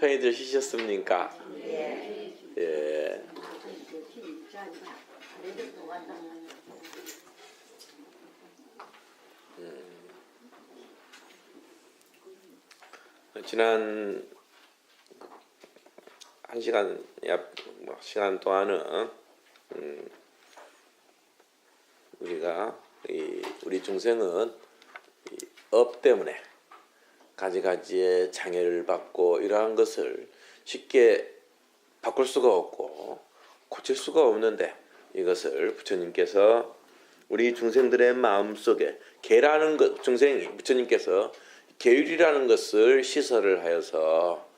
편히 들으셨습니까? 예. 예. 지난 1시간 시간 동안은 우리가 우리 중생은 업 때문에 가지가지의 장애를 받고 이러한 것을 쉽게 바꿀 수가 없고 고칠 수가 없는데, 이것을 부처님께서 우리 중생들의 마음속에 계라는 것, 부처님께서 계율이라는 것을 시설을 하여서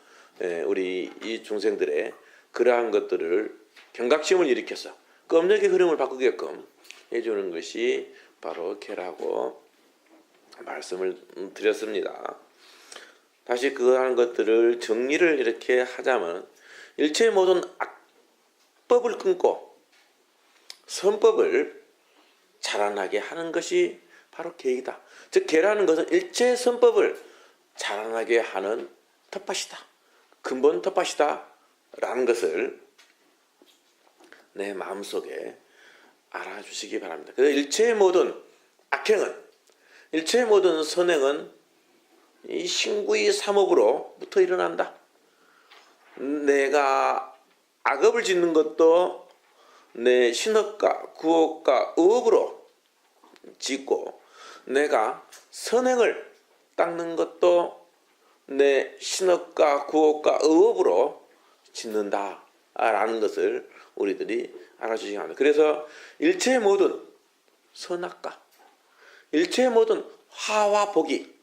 우리 이 중생들의 그러한 것들을 경각심을 일으켜서 그 업력의 흐름을 바꾸게끔 해주는 것이 바로 계라고 말씀을 드렸습니다. 다시 그러한 것들을 정리를 이렇게 하자면, 일체의 모든 악법을 끊고 선법을 자라나게 하는 것이 바로 계이다. 즉 계라는 것은 일체의 선법을 자라나게 하는 텃밭이다, 근본 텃밭이다 라는 것을 내 마음속에 알아주시기 바랍니다. 그래서 일체의 모든 악행은, 일체의 모든 선행은 이 신구의 삼업으로부터 일어난다. 내가 악업을 짓는 것도 내 신업과 구업과 의업으로 짓고, 내가 선행을 닦는 것도 내 신업과 구업과 의업으로 짓는다라는 것을 우리들이 알아주시기 합니다. 그래서 일체의 모든 선악과, 일체의 모든 화와 복이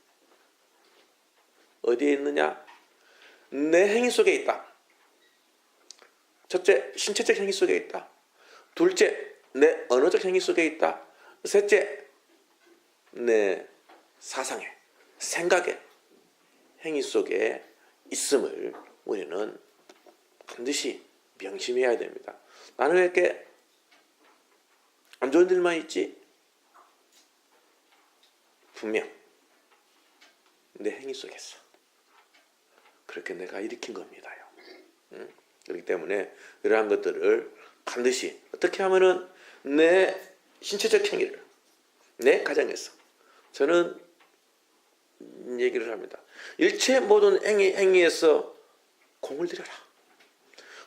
어디에 있느냐? 내 행위 속에 있다. 첫째, 신체적 행위 속에 있다. 둘째, 내 언어적 행위 속에 있다. 셋째, 내 사상의, 생각의 행위 속에 있음을 우리는 반드시 명심해야 됩니다. 나는 왜 이렇게 안 좋은 일만 있지? 분명 내 행위 속에서 그렇게 내가 일으킨 겁니다요. 그렇기 때문에 이러한 것들을 반드시 어떻게 하면은 내 신체적 행위를 내 가정에서, 저는 얘기를 합니다. 일체 모든 행위에서 공을 들여라.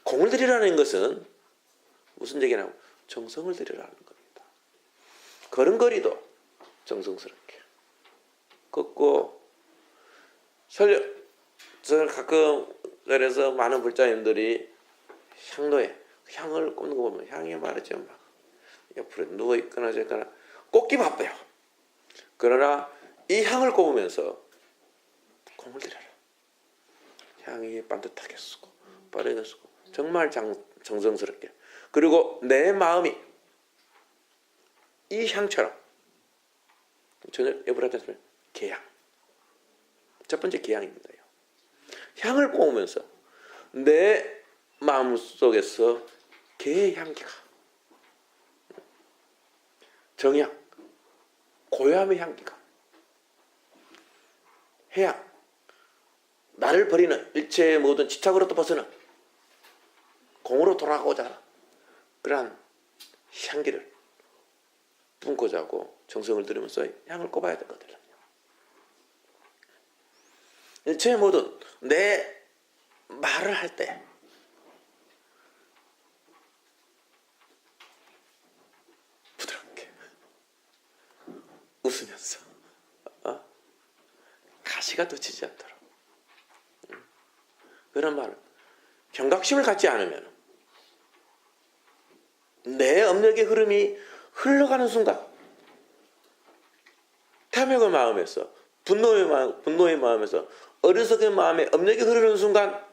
공을 들이라는 것은 무슨 얘기냐면 정성을 들이라는 겁니다. 걸음걸이도 정성스럽게 걷고, 저는 가끔 그래서 많은 불자님들이 향로에 향을 꼽는 거 보면 향이 말이죠, 막 옆으로 누워 있거나 저거나 꽂기 바빠요. 그러나 이 향을 꼽으면서 공을 들여라. 향이 반듯하게 쓰고 빠르게 쓰고 정말 정성스럽게, 그리고 내 마음이 이 향처럼, 저는 에브라탄스는 계향, 첫 번째 계향입니다. 향을 꼽으면서 내 마음속에서 개의 향기가, 정향, 고요함의 향기가, 해향, 나를 버리는 일체의 모든 집착으로부터 벗어난 공으로 돌아가고자 하는 그러한 향기를 뿜고자 하고 정성을 들이면서 향을 꼽아야 되거든요. 일체의 모든 내 말을 할 때 부드럽게 웃으면서 가시가 덧치지 않도록, 그런 말은 경각심을 갖지 않으면 내 업력의 흐름이 흘러가는 순간 탐욕의 마음에서, 분노의 마음에서, 어리석은 마음에 업력이 흐르는 순간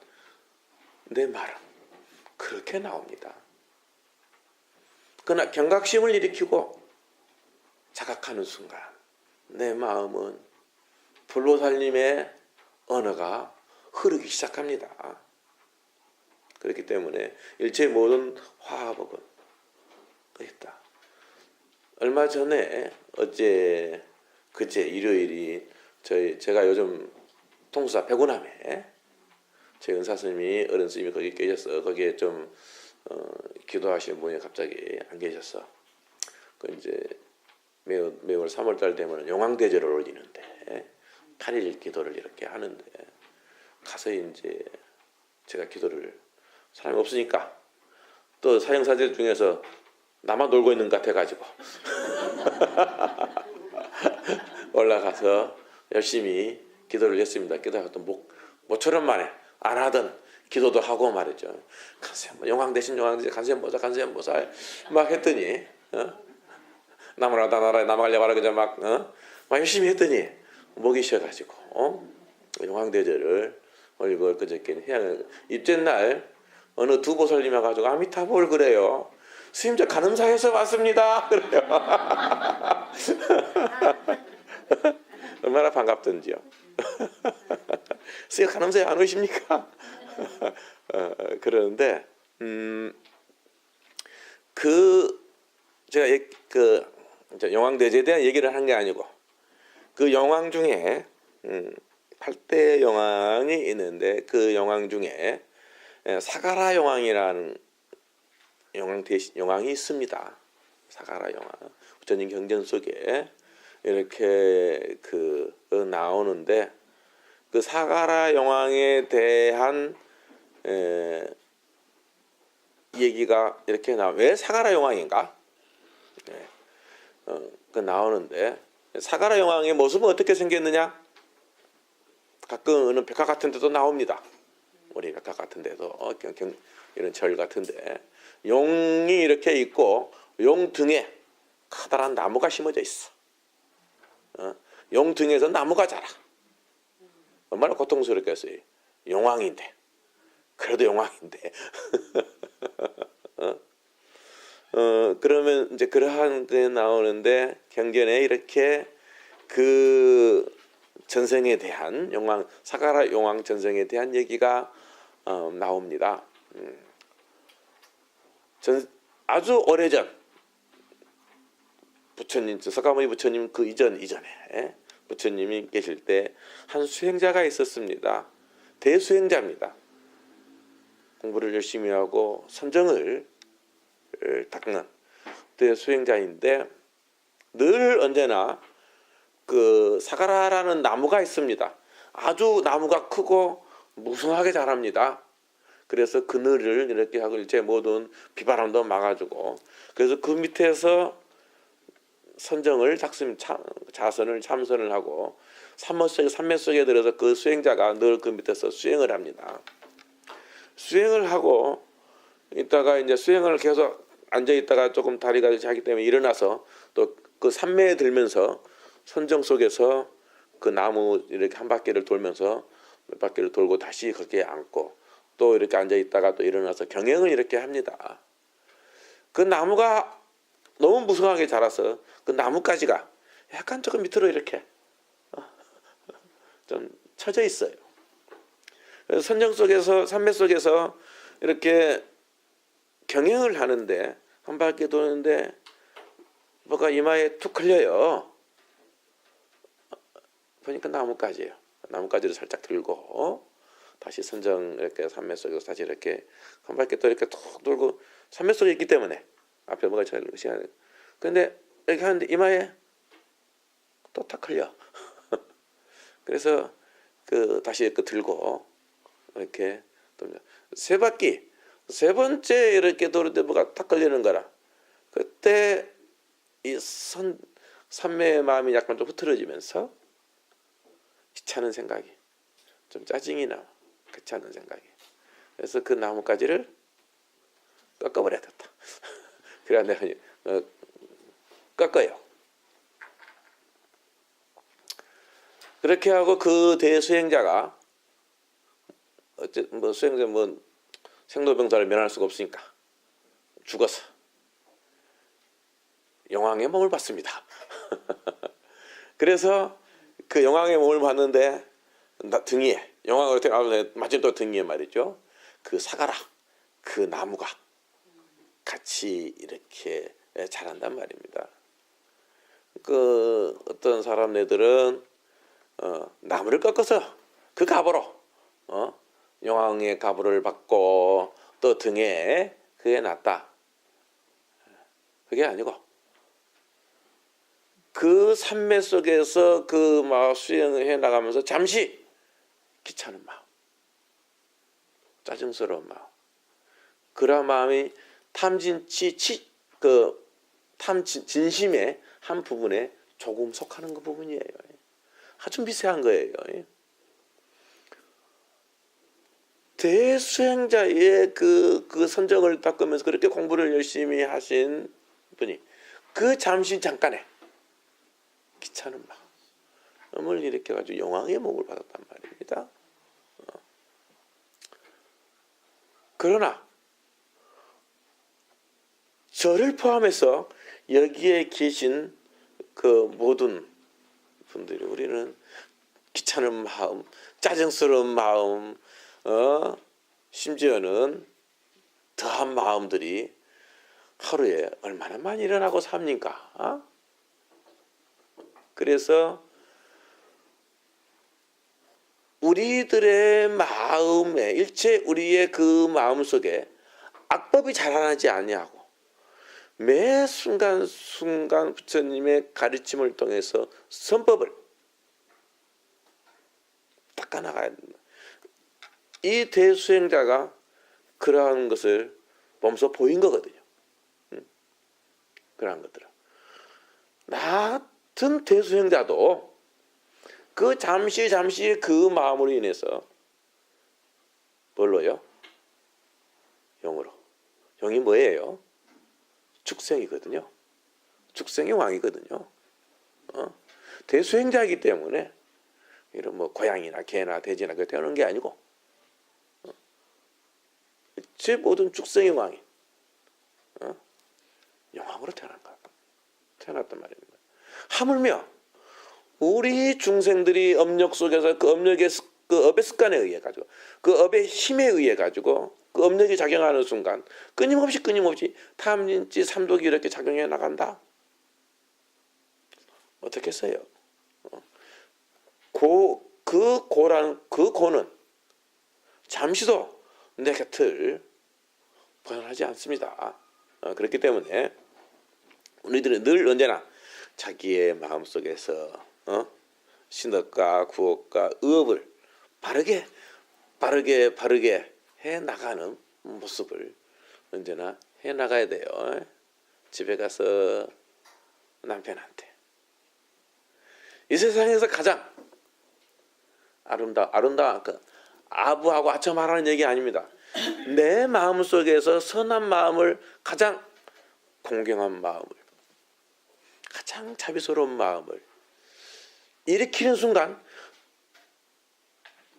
내 말은 그렇게 나옵니다. 그러나 경각심을 일으키고 자각하는 순간 내 마음은 불보살님의 언어가 흐르기 시작합니다. 그렇기 때문에 일체의 모든 화합은 있다. 얼마 전에 그제 일요일이 제가 요즘 통수사 백운함에 제 은사 스님이 어른 스님이 거기 계셨어. 거기에 좀 기도하시는 분이 갑자기 안 계셨어. 그 이제 매월 3월달 되면 용왕대제를 올리는데 8일 기도를 이렇게 하는데 가서 이제 제가 기도를 사람이 없으니까 또 사형사제 중에서 나만 놀고 있는 것 같아가지고 올라가서 열심히 기도를 했습니다. 기도하고 또 모처럼 만에 안 하던 기도도 하고 말이죠. 간세음 용왕 대신 용왕 대신 간세음 보살 막 했더니 남아라 남아가려고 그저 막 열심히 했더니 목이 쉬어가지고 용왕 대제를 올리고 그저께 해양 입제 날 어느 두 보살님이 가지고 아미타불 그래요. 스님 저 간음사에서 왔습니다. 그래요. 얼마나 반갑던지요. 스님 간음사에 안 오십니까? 그러는데 제가 그 용왕대제에 대한 얘기를 한 게 아니고 그 용왕 중에 8대 용왕이 있는데 그 용왕 중에 사가라 용왕이라는 용왕이 있습니다. 사가라 용왕. 부처님 경전 속에 이렇게 나오는데 그 사가라 용왕에 대한 얘기가 이렇게 왜 사가라 용왕인가? 그 나오는데 사가라 용왕의 모습은 어떻게 생겼느냐? 가끔은 백화 같은 데도 나옵니다. 우리 백화 같은 데도 이런 절 같은데 용이 이렇게 있고 용 등에 커다란 나무가 심어져 있어. 용 등에서 나무가 자라. 얼마나 고통스럽겠어요. 용왕인데. 그래도 용왕인데. 그러면 이제 그러한 데 나오는데 경전에 이렇게 그 전생에 대한 사가라 용왕 전생에 대한 얘기가 나옵니다. 아주 오래전 부처님, 석가모니 부처님 그 이전에 부처님이 계실 때 한 수행자가 있었습니다. 대수행자입니다. 공부를 열심히 하고 선정을 닦는 대수행자인데 늘 언제나 그 사가라라는 나무가 있습니다. 아주 나무가 크고 무성하게 자랍니다. 그래서 그늘을 이렇게 하고 일체 모든 비바람도 막아주고 그래서 그 밑에서 선정을 자선을 참선을 하고 산매 속에 들어서 그 수행자가 늘 그 밑에서 수행을 합니다. 수행을 하고 있다가 이제 수행을 계속 앉아 있다가 조금 다리가 자기 때문에 일어나서 또 그 산매에 들면서 선정 속에서 그 나무 이렇게 한 바퀴를 돌면서 몇 바퀴를 돌고 다시 거기에 앉고 또 이렇게 앉아 있다가 또 일어나서 경행을 이렇게 합니다. 그 나무가 너무 무성하게 자라서 그 나뭇가지가 약간 조금 밑으로 이렇게 좀 처져 있어요. 그래서 선정 속에서 산매 속에서 이렇게 경행을 하는데 한 바퀴 도는데 뭐가 이마에 툭 걸려요. 보니까 나뭇가지예요. 나뭇가지를 살짝 들고 다시 선정 이렇게 산매 속에서 다시 이렇게 한 바퀴 또 이렇게 툭 돌고 산매 속에 있기 때문에 앞에 뭐가 잘 시간. 근데 이렇게 하는데 이마에 또 탁 걸려. 그래서 다시 들고 이렇게 세 바퀴 세 번째 이렇게 도는데 뭐가 탁 걸리는 거라. 그때 이 산매의 마음이 약간 좀 흐트러지면서 귀찮은 생각이 좀 짜증이 나. 귀찮은 생각이. 그래서 그 나뭇가지를 꺾어버려야 됐다. 그래야 내가 꺾어요. 그렇게 하고 그 대수행자가 수행자 생로병사를 면할 수가 없으니까 죽어서 영왕의 몸을 받습니다. 그래서 그 영왕의 몸을 받는데 등위에 영왕을 마침 또 등위에 말이죠. 그 사가라 그 나무가 같이 이렇게 자란단 말입니다. 그 어떤 사람네들은 나무를 꺾어서 그 갑으로 용왕의 가부를 받고 또 등에 그게 났다. 그게 아니고 그 산매 속에서 그 막 수행을 해 나가면서 잠시 귀찮은 마음, 짜증스러운 마음, 그런 마음이 진심의 한 부분에 조금 속하는 그 부분이에요. 아주 미세한 거예요. 대수행자의 그 선정을 닦으면서 그렇게 공부를 열심히 하신 분이 그 잠깐에 귀찮은 마음을 일으켜가지고 용왕의 목을 받았단 말입니다. 그러나 저를 포함해서 여기에 계신 그 모든 분들이 우리는 귀찮은 마음, 짜증스러운 마음, 심지어는 더한 마음들이 하루에 얼마나 많이 일어나고 삽니까? 그래서 우리들의 마음에 일체 우리의 그 마음 속에 악법이 자라나지 아니하고 매 순간순간 부처님의 가르침을 통해서 선법을 닦아나가야 된다. 이 대수행자가 그러한 것을 보면서 보인 거거든요. 그러한 것들은 나 같은 대수행자도 그 잠시 그 마음으로 인해서 뭘로요? 영으로. 영이 뭐예요? 축생이거든요. 축생의 왕이거든요. 대수행자이기 때문에 이런 뭐 고양이나 개나 돼지나 그렇게 태어난 게 아니고 제 모든 축생의 왕이 영왕으로 태어났단 말입니다. 하물며 우리 중생들이 업력 속에서 그 업의 습관에 의해 가지고 그 업의 힘에 의해 가지고 그 업력이 작용하는 순간 끊임없이 탐진치 삼독이 이렇게 작용해 나간다. 어떻게 써요? 그 고는 잠시도 내 곁을 벗어나지 않습니다. 그렇기 때문에 우리들은 늘 언제나 자기의 마음속에서 신업과 구업과 의업을 바르게 해 나가는 모습을 언제나 해 나가야 돼요. 집에 가서 남편한테 이 세상에서 가장 아름다운 그 아부하고 아처 말하는 얘기 아닙니다. 내 마음 속에서 선한 마음을, 가장 공경한 마음을, 가장 자비스러운 마음을 일으키는 순간,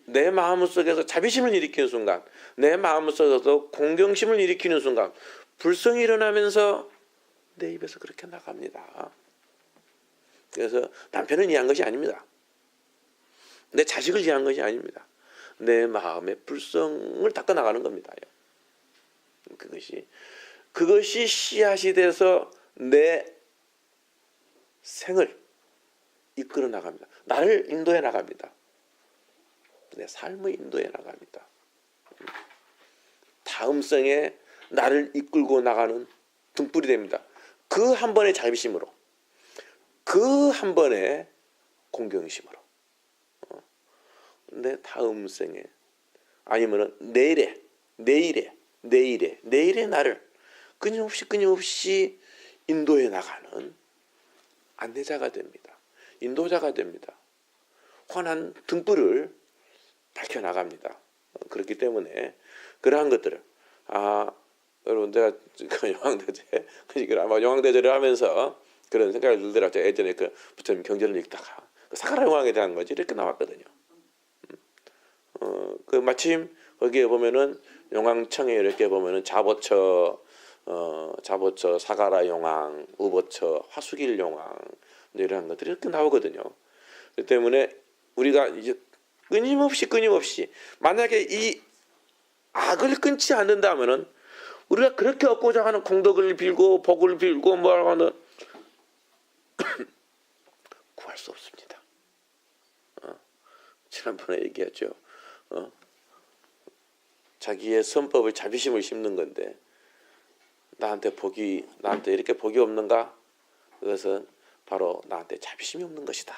내 마음 속에서 자비심을 일으키는 순간, 내 마음 속에서 공경심을 일으키는 순간 불성이 일어나면서 내 입에서 그렇게 나갑니다. 그래서 남편을 위한 것이 아닙니다. 내 자식을 위한 것이 아닙니다. 내 마음의 불성을 닦아 나가는 겁니다. 그것이 씨앗이 돼서 내 생을 이끌어 나갑니다. 나를 인도해 나갑니다. 내 삶을 인도해 나갑니다. 다음 생에 나를 이끌고 나가는 등불이 됩니다. 그 한 번의 자비심으로, 그 한 번의 공경심으로, 내 다음 생에, 아니면은 내일의 나를 끊임없이 인도해 나가는 안내자가 됩니다. 인도자가 됩니다. 환한 등불을 밝혀 나갑니다. 그렇기 때문에 그러한 것들을 여러분, 제가 아마 용왕대제를 하면서 그런 생각을 들더라고요. 제가 예전에 그 부처님 경전을 읽다가 사가라 용왕에 대한 거지 이렇게 나왔거든요. 그 마침 거기에 보면은 용왕청에 이렇게 보면은 자보처 사가라 용왕, 우보처 화수길 용왕 이런 것들이 이렇게 나오거든요. 그 때문에 우리가 이제 끊임없이 만약에 이 악을 끊지 않는다면은 우리가 그렇게 얻고자 하는 공덕을 빌고 복을 빌고 뭐하는 구할 수 없습니다. 지난번에 얘기했죠. 자기의 선법을 자비심을 심는 건데 나한테 이렇게 복이 없는가? 그것은 바로 나한테 자비심이 없는 것이다.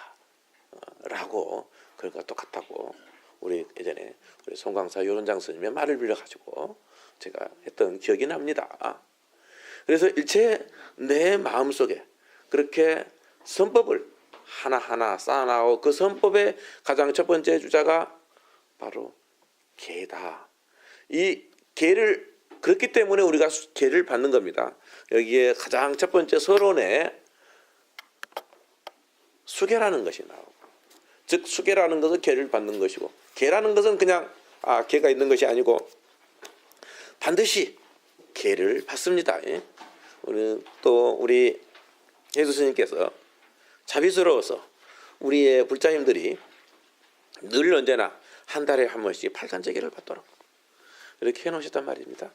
라고 그런 것 똑같다고 우리 예전에 우리 송광사 요론장 스님의 말을 빌려가지고 제가 했던 기억이 납니다. 그래서 일체 내 마음속에 그렇게 선법을 하나하나 쌓아나가고 그 선법의 가장 첫 번째 주자가 바로 계다. 이 계를 그렇기 때문에 우리가 계를 받는 겁니다. 여기에 가장 첫 번째 서론에 수계라는 것이 나오고, 즉 수계라는 것은 계를 받는 것이고, 계라는 것은 그냥 계가 있는 것이 아니고 반드시 계를 받습니다. 우리 예수 스님께서 자비스러워서 우리의 불자님들이 늘 언제나 한 달에 한 번씩 팔간제계를 받도록 이렇게 해놓으셨단 말입니다.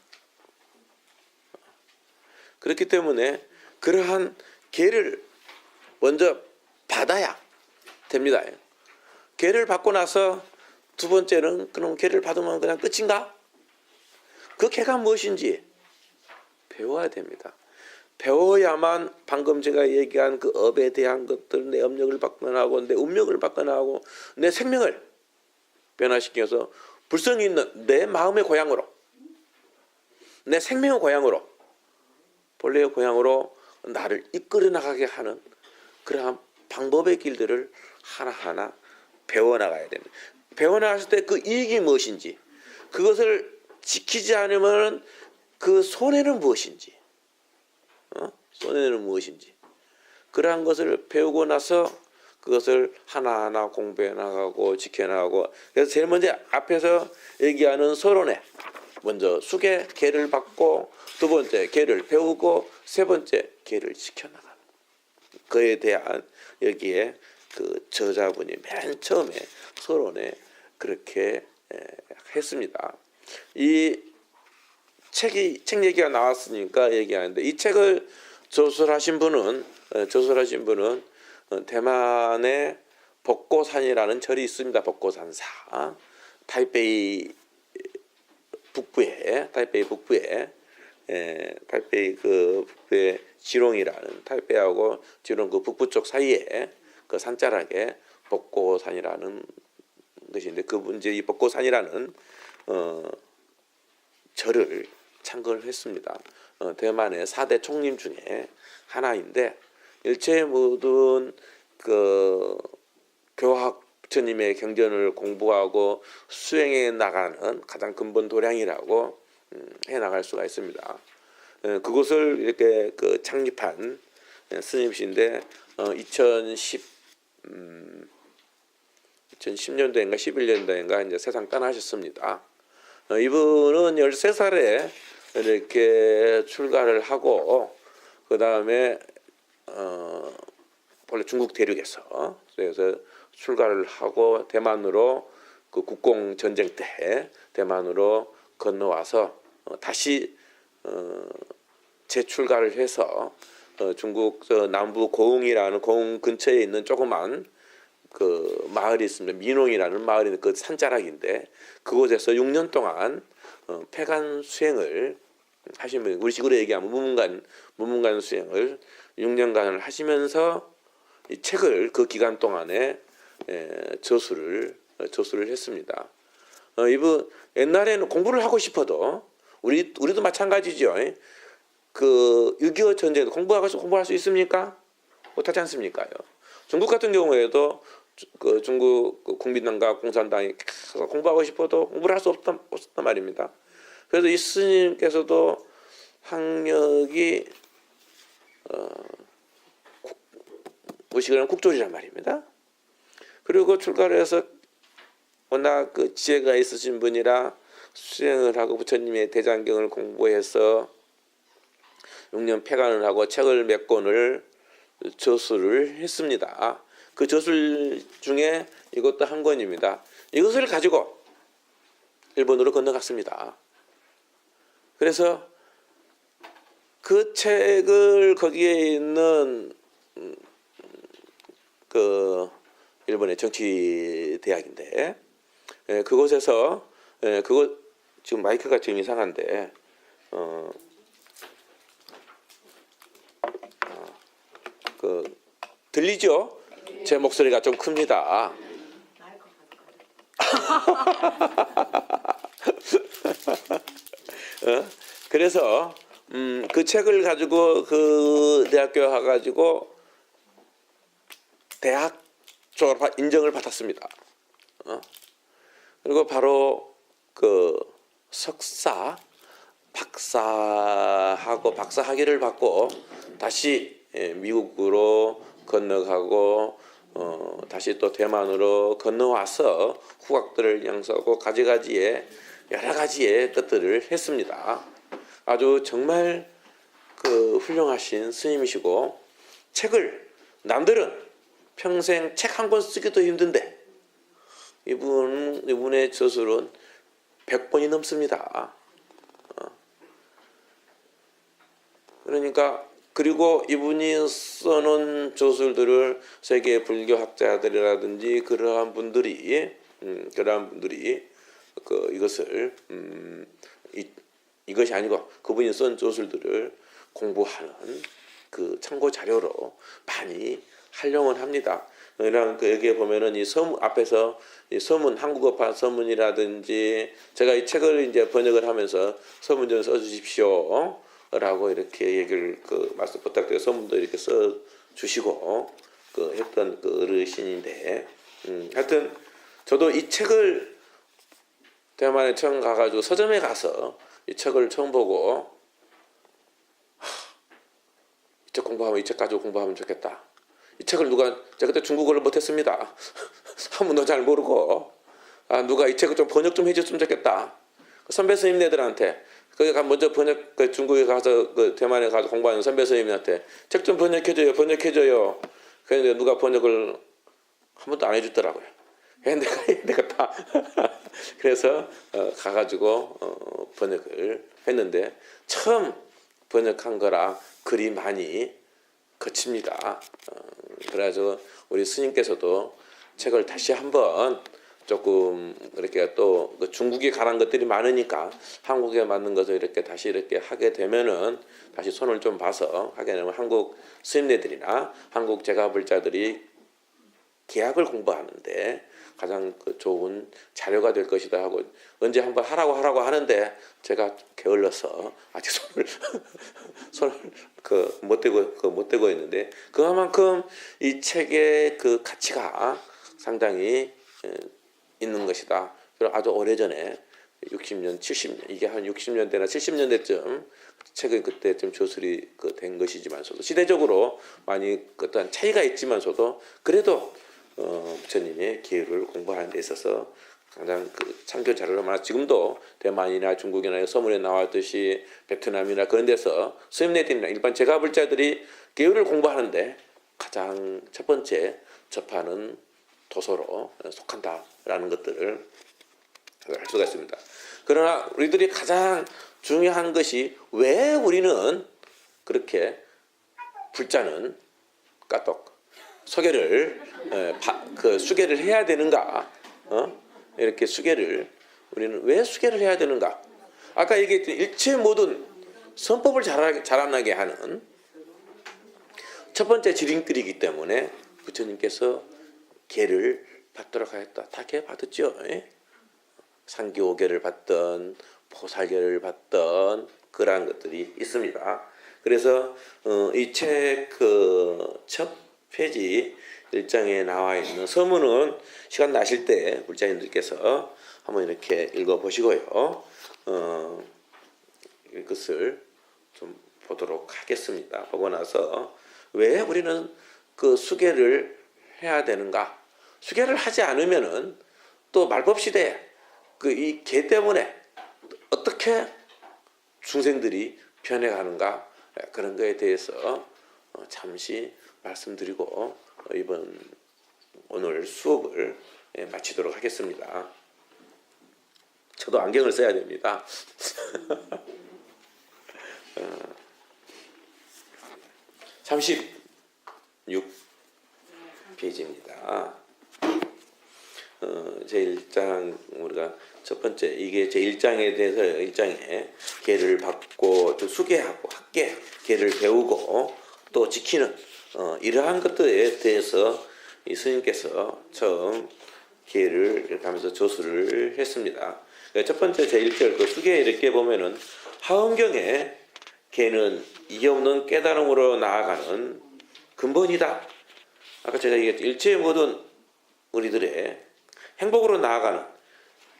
그렇기 때문에 그러한 계를 먼저 받아야 됩니다. 계를 받고 나서 두 번째는 그럼 계를 받으면 그냥 끝인가? 그 계가 무엇인지 배워야 됩니다. 배워야만 방금 제가 얘기한 그 업에 대한 것들, 내 업력을 바꿔나가고 내 운명을 바꿔나가고 내 생명을 변화시켜서 불성이 있는 내 마음의 고향으로, 내 생명의 고향으로, 본래의 고향으로 나를 이끌어 나가게 하는 그러한 방법의 길들을 하나하나 배워나가야 됩니다. 배워나갔을 때 그 이익이 무엇인지, 그것을 지키지 않으면 그 손해는 무엇인지, 손해는 무엇인지, 그러한 것을 배우고 나서 그것을 하나하나 공부해 나가고 지켜나가고, 그래서 제일 먼저 앞에서 얘기하는 서론에 먼저 수계 계를 받고, 두 번째 계를 배우고, 세 번째 계를 지켜나가는, 그에 대한 여기에 그 저자분이 맨 처음에 서론에 그렇게 했습니다. 이 책 얘기가 나왔으니까 얘기하는데, 이 책을 저술하신 분은 대만의 법고산이라는 절이 있습니다. 법고산사. 타이베이 북부에 지롱이라는, 타이베이하고 지롱 그 북부 쪽 사이에 그 산자락에 법고산이라는 것인데, 그분 이제 이 법고산이라는 절을 창건을 했습니다. 대만의 4대 총림 중에 하나인데, 일체 모든 그 교학 부처님의 경전을 공부하고 수행해 나가는 가장 근본 도량이라고 해 나갈 수가 있습니다. 그곳을 이렇게 그 창립한 스님이신데 2010년도인가 11년도인가 이제 세상 떠나셨습니다. 이분은 13살에 이렇게 출가를 하고, 그 다음에 원래 중국 대륙에서 그래서 출가를 하고 대만으로 그 국공 전쟁 때 대만으로 건너와서 다시 재출가를 해서 중국 남부 고흥이라는, 고흥 근처에 있는 조그만 그 마을이 있습니다. 민홍이라는 마을이 있는 그 산자락인데, 그곳에서 6년 동안 폐간 수행을 하시면, 우리 식으로 얘기하면 무문관 수행을 6년간을 하시면서 이 책을 그 기간 동안에 저술을 했습니다. 이분 옛날에는 공부를 하고 싶어도, 우리도 마찬가지죠. 그 6.25 전쟁도 공부할 수 있습니까? 못하지 않습니까요? 중국 같은 경우에도 그 중국 국민당과 공산당이 계속 공부하고 싶어도 공부를 할 수 없단 말입니다. 그래서 이 스님께서도 학력이 우리식으로는 국졸이란 말입니다. 그리고 출가를 해서 워낙 그 지혜가 있으신 분이라 수행을 하고 부처님의 대장경을 공부해서 6년 폐간을 하고 책을 몇 권을 저술을 했습니다. 그 저술 중에 이것도 한 권입니다. 이것을 가지고 일본으로 건너갔습니다. 그래서 그 책을, 거기에 있는 그 일본의 정치대학인데, 그곳에서 지금 마이크가 지금 이상한데 그 들리죠? 제 목소리가 좀 큽니다. 그래서 그 책을 가지고 그 대학교에 가가지고 대학 졸업 인정을 받았습니다. 그리고 바로 그 석사, 박사하고 박사 학위를 받고 다시 미국으로 건너가고 다시 또 대만으로 건너와서 후학들을 양성하고 가지가지의 여러 가지의 것들을 했습니다. 아주 정말 그 훌륭하신 스님이시고 책을 남들은 평생 책 한 권 쓰기도 힘든데 이분의 저술은 100번이 넘습니다. 그러니까 그리고 이분이 써놓은 저술들을 세계 불교 학자들이라든지 그러한 분들이 그 이것을 이것이 아니고 그분이 쓴 저술들을 공부하는 그 참고 자료로 많이 활용을 합니다. 그냥 그 여기에 보면은 이 서문 앞에서 이 서문 한국어판 서문이라든지 제가 이 책을 이제 번역을 하면서 서문 좀 써주십시오. 라고 이렇게 얘기를 그 말씀 부탁드려 서문도 이렇게 써 주시고 그 했던 그 어르신인데 하여튼 저도 이 책을 대만에 처음 가가지고 서점에 가서 이 책을 처음 보고 이 책 공부하면 이 책 가지고 공부하면 좋겠다. 이 책을 제가 그때 중국어를 못했습니다. 한문도 잘 모르고 누가 이 책을 좀 번역 좀 해줬으면 좋겠다. 선배 스님네들한테 거기 먼저 번역 중국에 가서 그 대만에 가서 공부하는 선배 스님한테 책 좀 번역해줘요. 그런데 누가 번역을 한 번도 안 해주더라고요. 내가 다 그래서 가가지고 번역을 했는데 처음 번역한 거라 글이 많이 거칩니다. 그래가지고 우리 스님께서도 책을 다시 한번 조금 이렇게 또 중국에 관한 것들이 많으니까 한국에 맞는 것을 이렇게 다시 이렇게 하게 되면은 다시 손을 좀 봐서 하게 되면 한국 스님네들이나 한국 제가불자들이 계약을 공부하는데 가장 좋은 자료가 될 것이다 하고 언제 한번 하라고 하는데 제가 게을러서 아직 손을 못 대고 있는데 그만큼 이 책의 그 가치가 상당히 있는 것이다. 그리고 아주 오래전에 60년, 70년 이게 한 60년대나 70년대쯤 책은 그때쯤 저술이 된 것이지만서도 시대적으로 많이 어떤 차이가 있지만서도 그래도 부처님의 기회를 공부하는 데 있어서 가장 참교 자료를 많아 지금도 대만이나 중국이나 서문에 나왔듯이 베트남이나 그런 데서 스님네들이나 일반 제가불자들이 기회를 공부하는데 가장 첫 번째 접하는 도서로 속한다라는 것들을 할 수가 있습니다. 그러나 우리들이 가장 중요한 것이 왜 우리는 그렇게 불자는 까똑 소개를 수계를 해야 되는가? 이렇게 수계를 우리는 왜 수계를 해야 되는가? 아까 얘기했던 일체 모든 선법을 자라나게 하는 첫 번째 지름길이기 때문에 부처님께서 계를 받도록 하였다. 다 계 받았죠. 상교계를 받던 보살계를 받던 그러한 것들이 있습니다. 그래서 이 책 첫 페이지 1장에 나와 있는 서문은 시간 나실 때 불자님들께서 한번 이렇게 읽어보시고요. 이것을 좀 보도록 하겠습니다. 보고 나서 왜 우리는 그 수계를 해야 되는가? 수계를 하지 않으면은 또 말법 시대에 이 계 때문에 어떻게 중생들이 변해가는가? 그런 거에 대해서 잠시 말씀드리고 오늘 수업을 마치도록 하겠습니다. 저도 안경을 써야 됩니다. 36 페이지입니다. 제1장 우리가 첫 번째 이게 제1장에 대해서 1장에 계를 받고 또 수계하고 학계 계를 배우고 또 지키는 이러한 것들에 대해서 이 스님께서 처음 계를 이렇게 하면서 조수를 했습니다. 첫 번째 제1절 그 수계 이렇게 보면은 하은경에 계는 이해 없는 깨달음으로 나아가는 근본이다. 아까 제가 얘기했죠. 일체의 모든 우리들의 행복으로 나아가는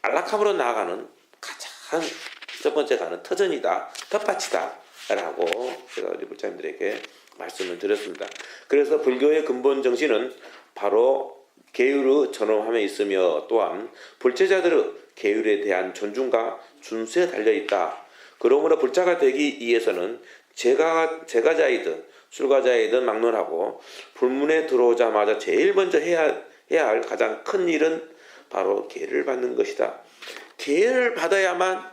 안락함으로 나아가는 가장 첫 번째 가는 터전이다. 텃밭이다. 라고 제가 우리 불자님들에게 말씀을 드렸습니다. 그래서 불교의 근본 정신은 바로 계율의 전엄함에 있으며 또한 불제자들의 계율에 대한 존중과 준수에 달려있다. 그러므로 불자가 되기 위해서는 제가자이든 출가자이든 막론하고 불문에 들어오자마자 제일 먼저 해야 할 가장 큰 일은 바로 계를 받는 것이다. 계를 받아야만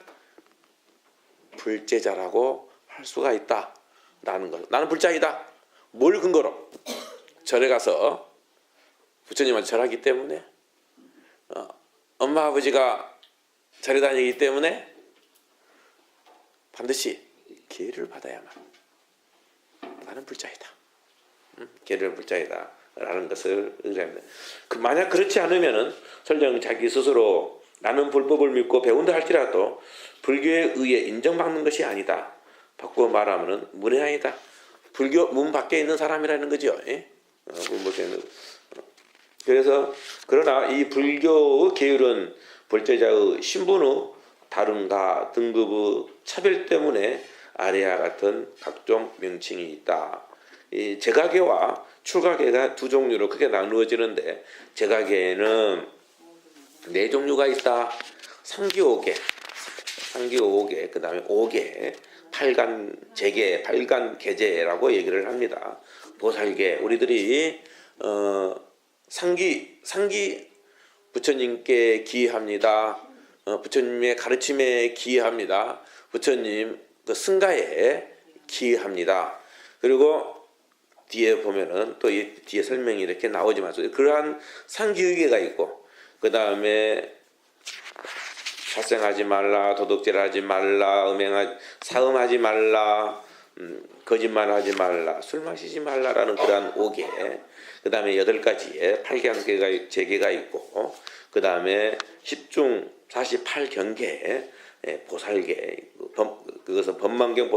불제자라고 할 수가 있다라는 것. 나는 불자이다. 뭘 근거로? 절에 가서 부처님한테 절하기 때문에, 엄마 아버지가 절에 다니기 때문에 반드시 계를 받아야만 나는 불자이다. 계를 불자이다. 라는 것을 의미합니다. 만약 그렇지 않으면은 설령 자기 스스로 나는 불법을 믿고 배운다 할지라도 불교에 의해 인정받는 것이 아니다. 바꾸어 말하면은 문외아니다. 불교 문 밖에 있는 사람이라는 거죠. 예? 문 밖에 있는. 그래서 그러나 이 불교의 계율은 불제자의 신분의 다름과 등급의 차별 때문에 아래와 같은 각종 명칭이 있다. 이 제가계와 출가계가 두 종류로 크게 나누어지는데 제가계에는 네 종류가 있다. 상기오계, 그 다음에 오계, 팔간제계, 팔간계제라고 얘기를 합니다. 보살계, 우리들이 상기 부처님께 기합니다. 부처님의 가르침에 기합니다. 부처님 그 승가에 기합니다. 그리고 뒤에 보면은 또 이 뒤에 설명이 이렇게 나오지만 그러한 상기의계가 있고 그 다음에殺生하지 말라, 도둑질하지 말라, 사음하지 말라, 거짓말하지 말라, 술 마시지 말라라는 그러한 5개, 그 다음에 8가지의 8경계가 제계가 있고, 그 다음에 10중 48경계, 보살계, 그것은 법만경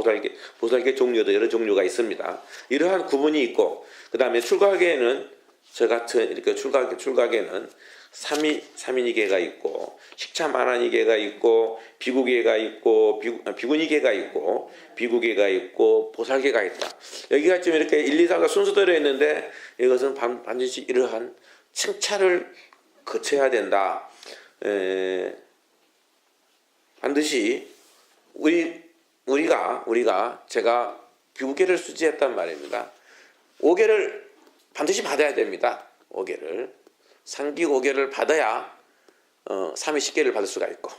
보살계 종류도 여러 종류가 있습니다. 이러한 구분이 있고, 그 다음에 출가계는 저 같은 이렇게 출가계는 삼인이계가 있고 식차만한이계가 있고 비구계가 있고 비구니계가 있고 비구계가 있고 보살계가 있다. 여기가 지금 이렇게 1, 2, 3가 순서대로 했는데 이것은 반드시 이러한 칭찬을 거쳐야 된다. 반드시 우리가 제가 비구계를 수지했단 말입니다. 5계를 반드시 받아야 됩니다. 5계를 상기 5계를 받아야 삼위식계를 받을 수가 있고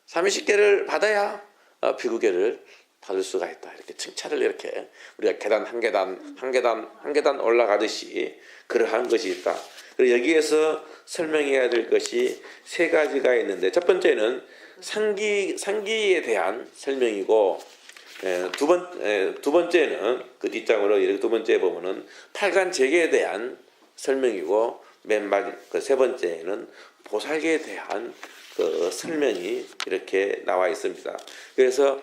삼위식계를 받아야 비구계를 받을 수가 있다. 이렇게 칭찬을 이렇게 우리가 계단 한 계단 올라가듯이 그러한 것이 있다. 그리고 여기에서 설명해야 될 것이 세 가지가 있는데 첫 번째는 상기에 대한 설명이고 두 번째는 그 뒷장으로 이렇게 두 번째 보면은 팔간제계에 대한 설명이고 맨 그 세 번째는 보살계에 대한 그 설명이 이렇게 나와 있습니다. 그래서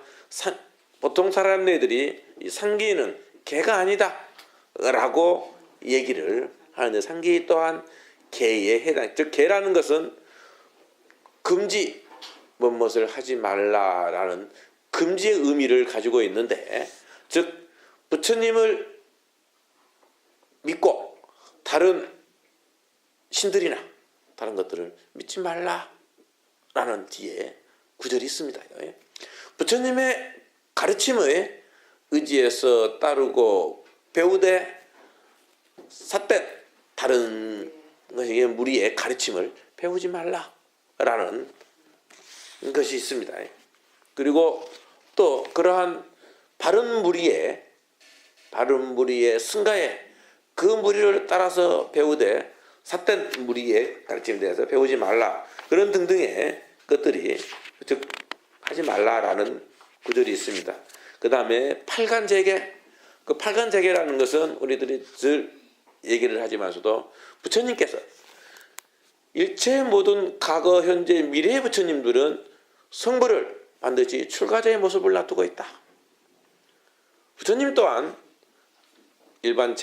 보통 사람들이 이 상기는 개가 아니다라고 얘기를 하는데 상기 또한 개에 해당. 즉 개라는 것은 금지 무엇을 하지 말라라는 금지의 의미를 가지고 있는데, 즉 부처님을 믿고 다른 신들이나 다른 것들을 믿지 말라라는 뒤에 구절이 있습니다. 부처님의 가르침에 의지해서 따르고 배우되 삿대 다른 것에게 무리의 가르침을 배우지 말라라는 것이 있습니다. 그리고 또 그러한 바른 무리의 승가에 그 무리를 따라서 배우되 삿된 무리의 가르침에 대해서 배우지 말라. 그런 등등의 것들이 즉 하지 말라라는 구절이 있습니다. 그 다음에 팔관제계. 그 팔관제계라는 것은 우리들이 늘 얘기를 하지만서도 부처님께서 일체 모든 과거, 현재, 미래의 부처님들은 성부를 반드시 출가자의 모습을 놔두고 있다. 부처님 또한 일반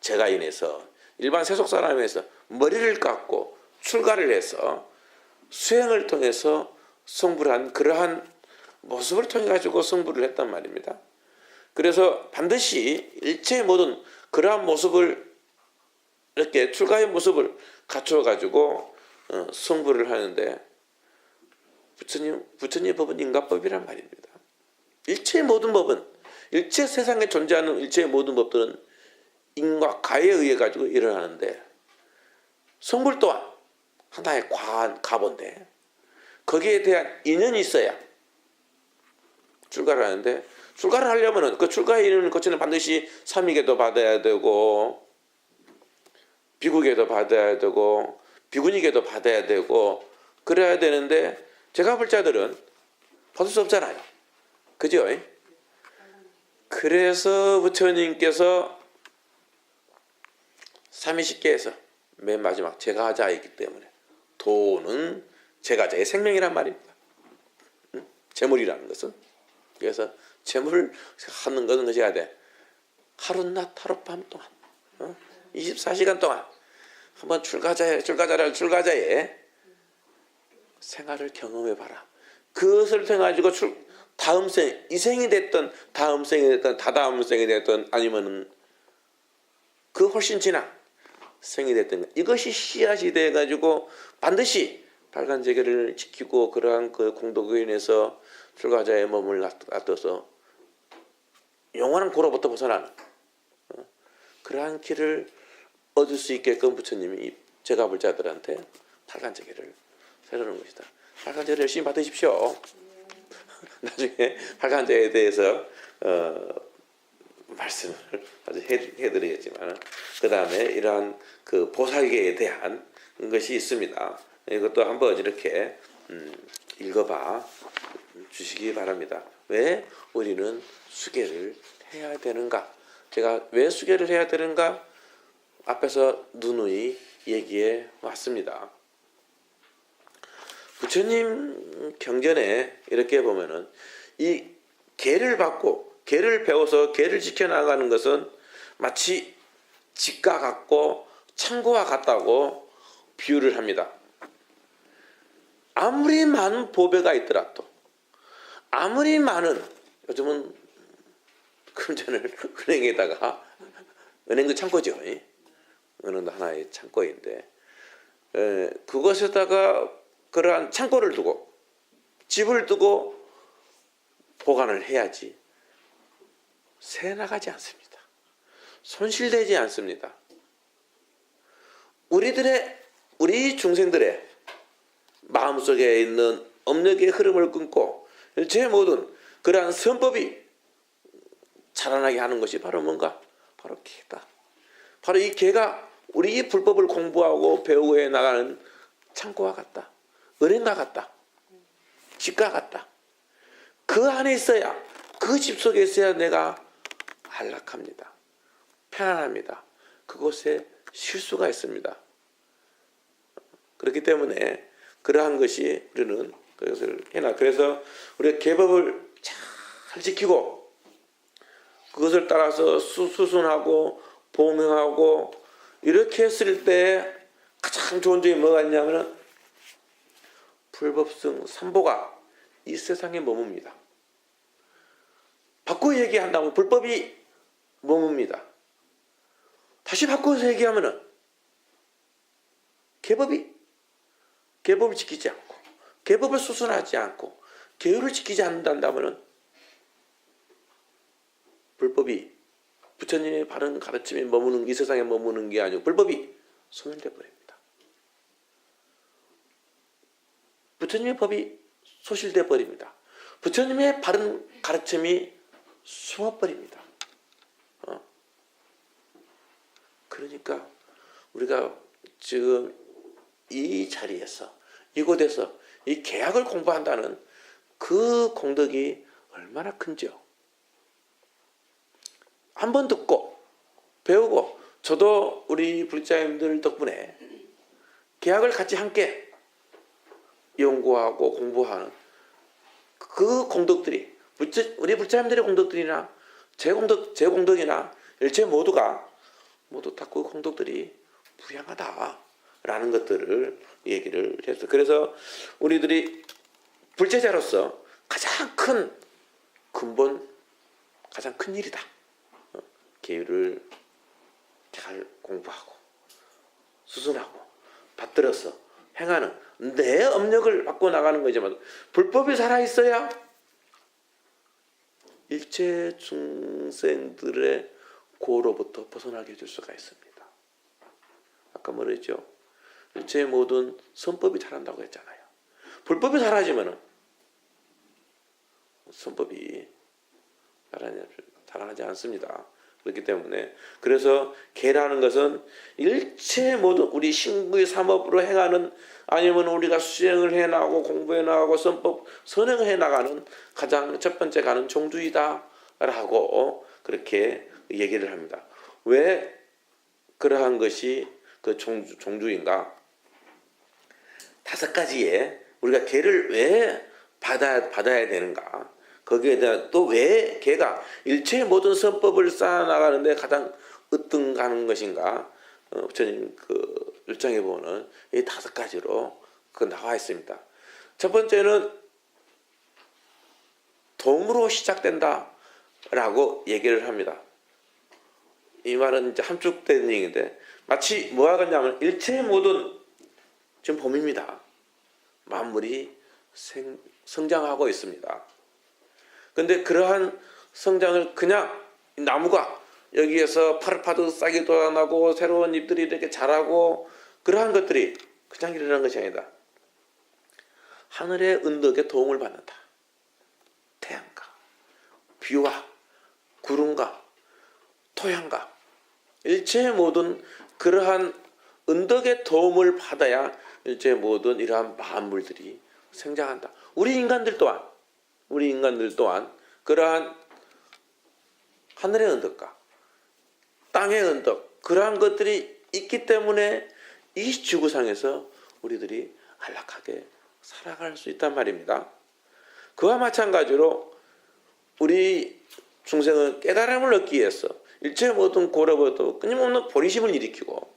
제가인에서 일반 세속 사람에서 머리를 깎고 출가를 해서 수행을 통해서 성불을 한 그러한 모습을 통해 가지고 성불을 했단 말입니다. 그래서 반드시 일체 모든 그러한 모습을 이렇게 출가의 모습을 갖춰 가지고 성불을 하는데 부처님의 법은 인가법이란 말입니다. 일체 모든 법은 일체 세상에 존재하는 일체의 모든 법들은 인과 가에 의해 가지고 일어나는데 성불 또한 하나의 과한 가본데 거기에 대한 인연이 있어야 출가를 하는데 출가를 하려면은 그 출가의 인연을 거치는 반드시 삼위계도 받아야 되고 비구계도 받아야 되고 비구니계도 받아야 되고 그래야 되는데 제가 볼 자들은 받을 수 없잖아요. 그죠? 그래서 부처님께서 삼위십계에서 맨 마지막 제가자이기 때문에 도는 제가자의 생명이란 말입니다. 재물이라는 것은. 그래서 재물을 하는 것은 것이 해야 돼. 하룻낮 하룻밤 동안 24시간 동안 한번 출가자의 생활을 경험해봐라. 그것을 통해 가지고 다음 생, 이 생이 됐던 다음 생이 됐던 다다음 생이 됐던 아니면은 그 훨씬 지난 생이 됐던 이것이 씨앗이 돼 가지고 반드시 발간제계를 지키고 그러한 그 공덕에 인해서 출가자의 몸을 놔둬서 영원한 고로부터 벗어나는 그러한 길을 얻을 수 있게끔 부처님이 제가 볼 자들한테 발간제계를 세우는 것이다. 발간제를 열심히 받으십시오. 나중에 발간제에 대해서 말씀을 아주 해드리겠지만 그 다음에 이러한 그 보살계에 대한 것이 있습니다. 이것도 한번 이렇게 읽어봐 주시기 바랍니다. 왜 우리는 수계를 해야 되는가? 제가 왜 수계를 해야 되는가? 앞에서 누누이 얘기해 왔습니다. 부처님 경전에 이렇게 보면은 이 계를 받고 계를 배워서 계를 지켜나가는 것은 마치 집과 같고 창고와 같다고 비유를 합니다. 아무리 많은 보배가 있더라도 아무리 많은 요즘은 금전을 은행도 창고죠. 은행도 하나의 창고인데 그것에다가 그러한 창고를 두고 집을 두고 보관을 해야지 새 나가지 않습니다. 손실되지 않습니다. 우리 중생들의 마음속에 있는 업력의 흐름을 끊고 제 모든 그러한 선법이 자라나게 하는 것이 바로 뭔가? 바로 계다. 바로 이 계가 우리 불법을 공부하고 배우고 해 나가는 창고와 같다. 은행과 같다. 집과 같다. 그 안에 있어야 그 집 속에 있어야 내가 안락합니다. 편안합니다. 그곳에 쉴 수가 있습니다. 그렇기 때문에 그러한 것이 우리는 그것을 해나. 그래서 우리가 계법을 잘 지키고 그것을 따라서 수순하고 봉행하고 이렇게 했을 때 가장 좋은 점이 뭐가 있냐면 불법성 삼보가 이 세상에 머뭅니다. 바꿔 얘기한다면 불법이 머뭅니다. 다시 바꿔서 얘기하면은 계법을 지키지 않고 계법을 수순하지 않고 계율을 지키지 않는다면은 불법이 부처님의 바른 가르침에 머무는 이 세상에 머무는 게 아니고 불법이 소멸돼 버립니다. 부처님의 법이 소실돼 버립니다. 부처님의 바른 가르침이 숨어버립니다. 그러니까 우리가 지금 이 자리에서 이곳에서 이 계약을 공부한다는 그 공덕이 얼마나 큰지요. 한번 듣고 배우고, 저도 우리 불자님들 덕분에 계약을 같이 함께 연구하고 공부하는 그 공덕들이, 우리 불자님들의 공덕들이나 제 공덕이나 일체 모두가 모두 다 그 공덕들이 무량하다라는 것들을 얘기를 했어. 그래서 우리들이 불제자로서 가장 큰 근본, 가장 큰 일이다. 계율을 잘 공부하고 수순하고 받들어서 행하는 내 업력을 바꿔 나가는 거지만, 불법이 살아있어야 일체 중생들의 고로부터 벗어나게 해줄 수가 있습니다. 아까 말했죠. 일체 모든 선법이 잘한다고 했잖아요. 불법이 사라지면은 선법이 살아나지 않습니다. 그렇기 때문에, 그래서 계라는 것은 일체 모든 우리 신구의 삼업으로 행하는, 아니면 우리가 수행을 해나가고 공부해 나가고 선법 선행해 나가는 가장 첫 번째 가는 종주이다라고 그렇게 얘기를 합니다. 왜 그러한 것이 그 종주인가? 5가지의 우리가 계를 왜 받아야 되는가? 거기에 대한, 또 왜 걔가 일체의 모든 선법을 쌓아나가는데 가장 으뜸가는 것인가? 부처님 그 일정에 보면 이 5가지로 그 나와 있습니다. 첫 번째는 도움으로 시작된다라고 얘기를 합니다. 이 말은 이제 함축된 얘기인데, 마치 뭐 하겠냐면 일체의 모든, 지금 봄입니다. 만물이 성장하고 있습니다. 근데 그러한 성장을 그냥 나무가 여기에서 파릇파릇 싹이 돋아나고 새로운 잎들이 이렇게 자라고 그러한 것들이 그냥 일어나는 것이 아니다. 하늘의 은덕에 도움을 받는다. 태양과 비와 구름과 토양과 일체의 모든 그러한 은덕의 도움을 받아야 일체의 모든 이러한 만물들이 생장한다. 우리 인간들 또한 그러한 하늘의 은덕과 땅의 은덕, 그러한 것들이 있기 때문에 이 지구상에서 우리들이 안락하게 살아갈 수 있단 말입니다. 그와 마찬가지로 우리 중생은 깨달음을 얻기 위해서 일체 모든 고려부터 끊임없는 보리심을 일으키고,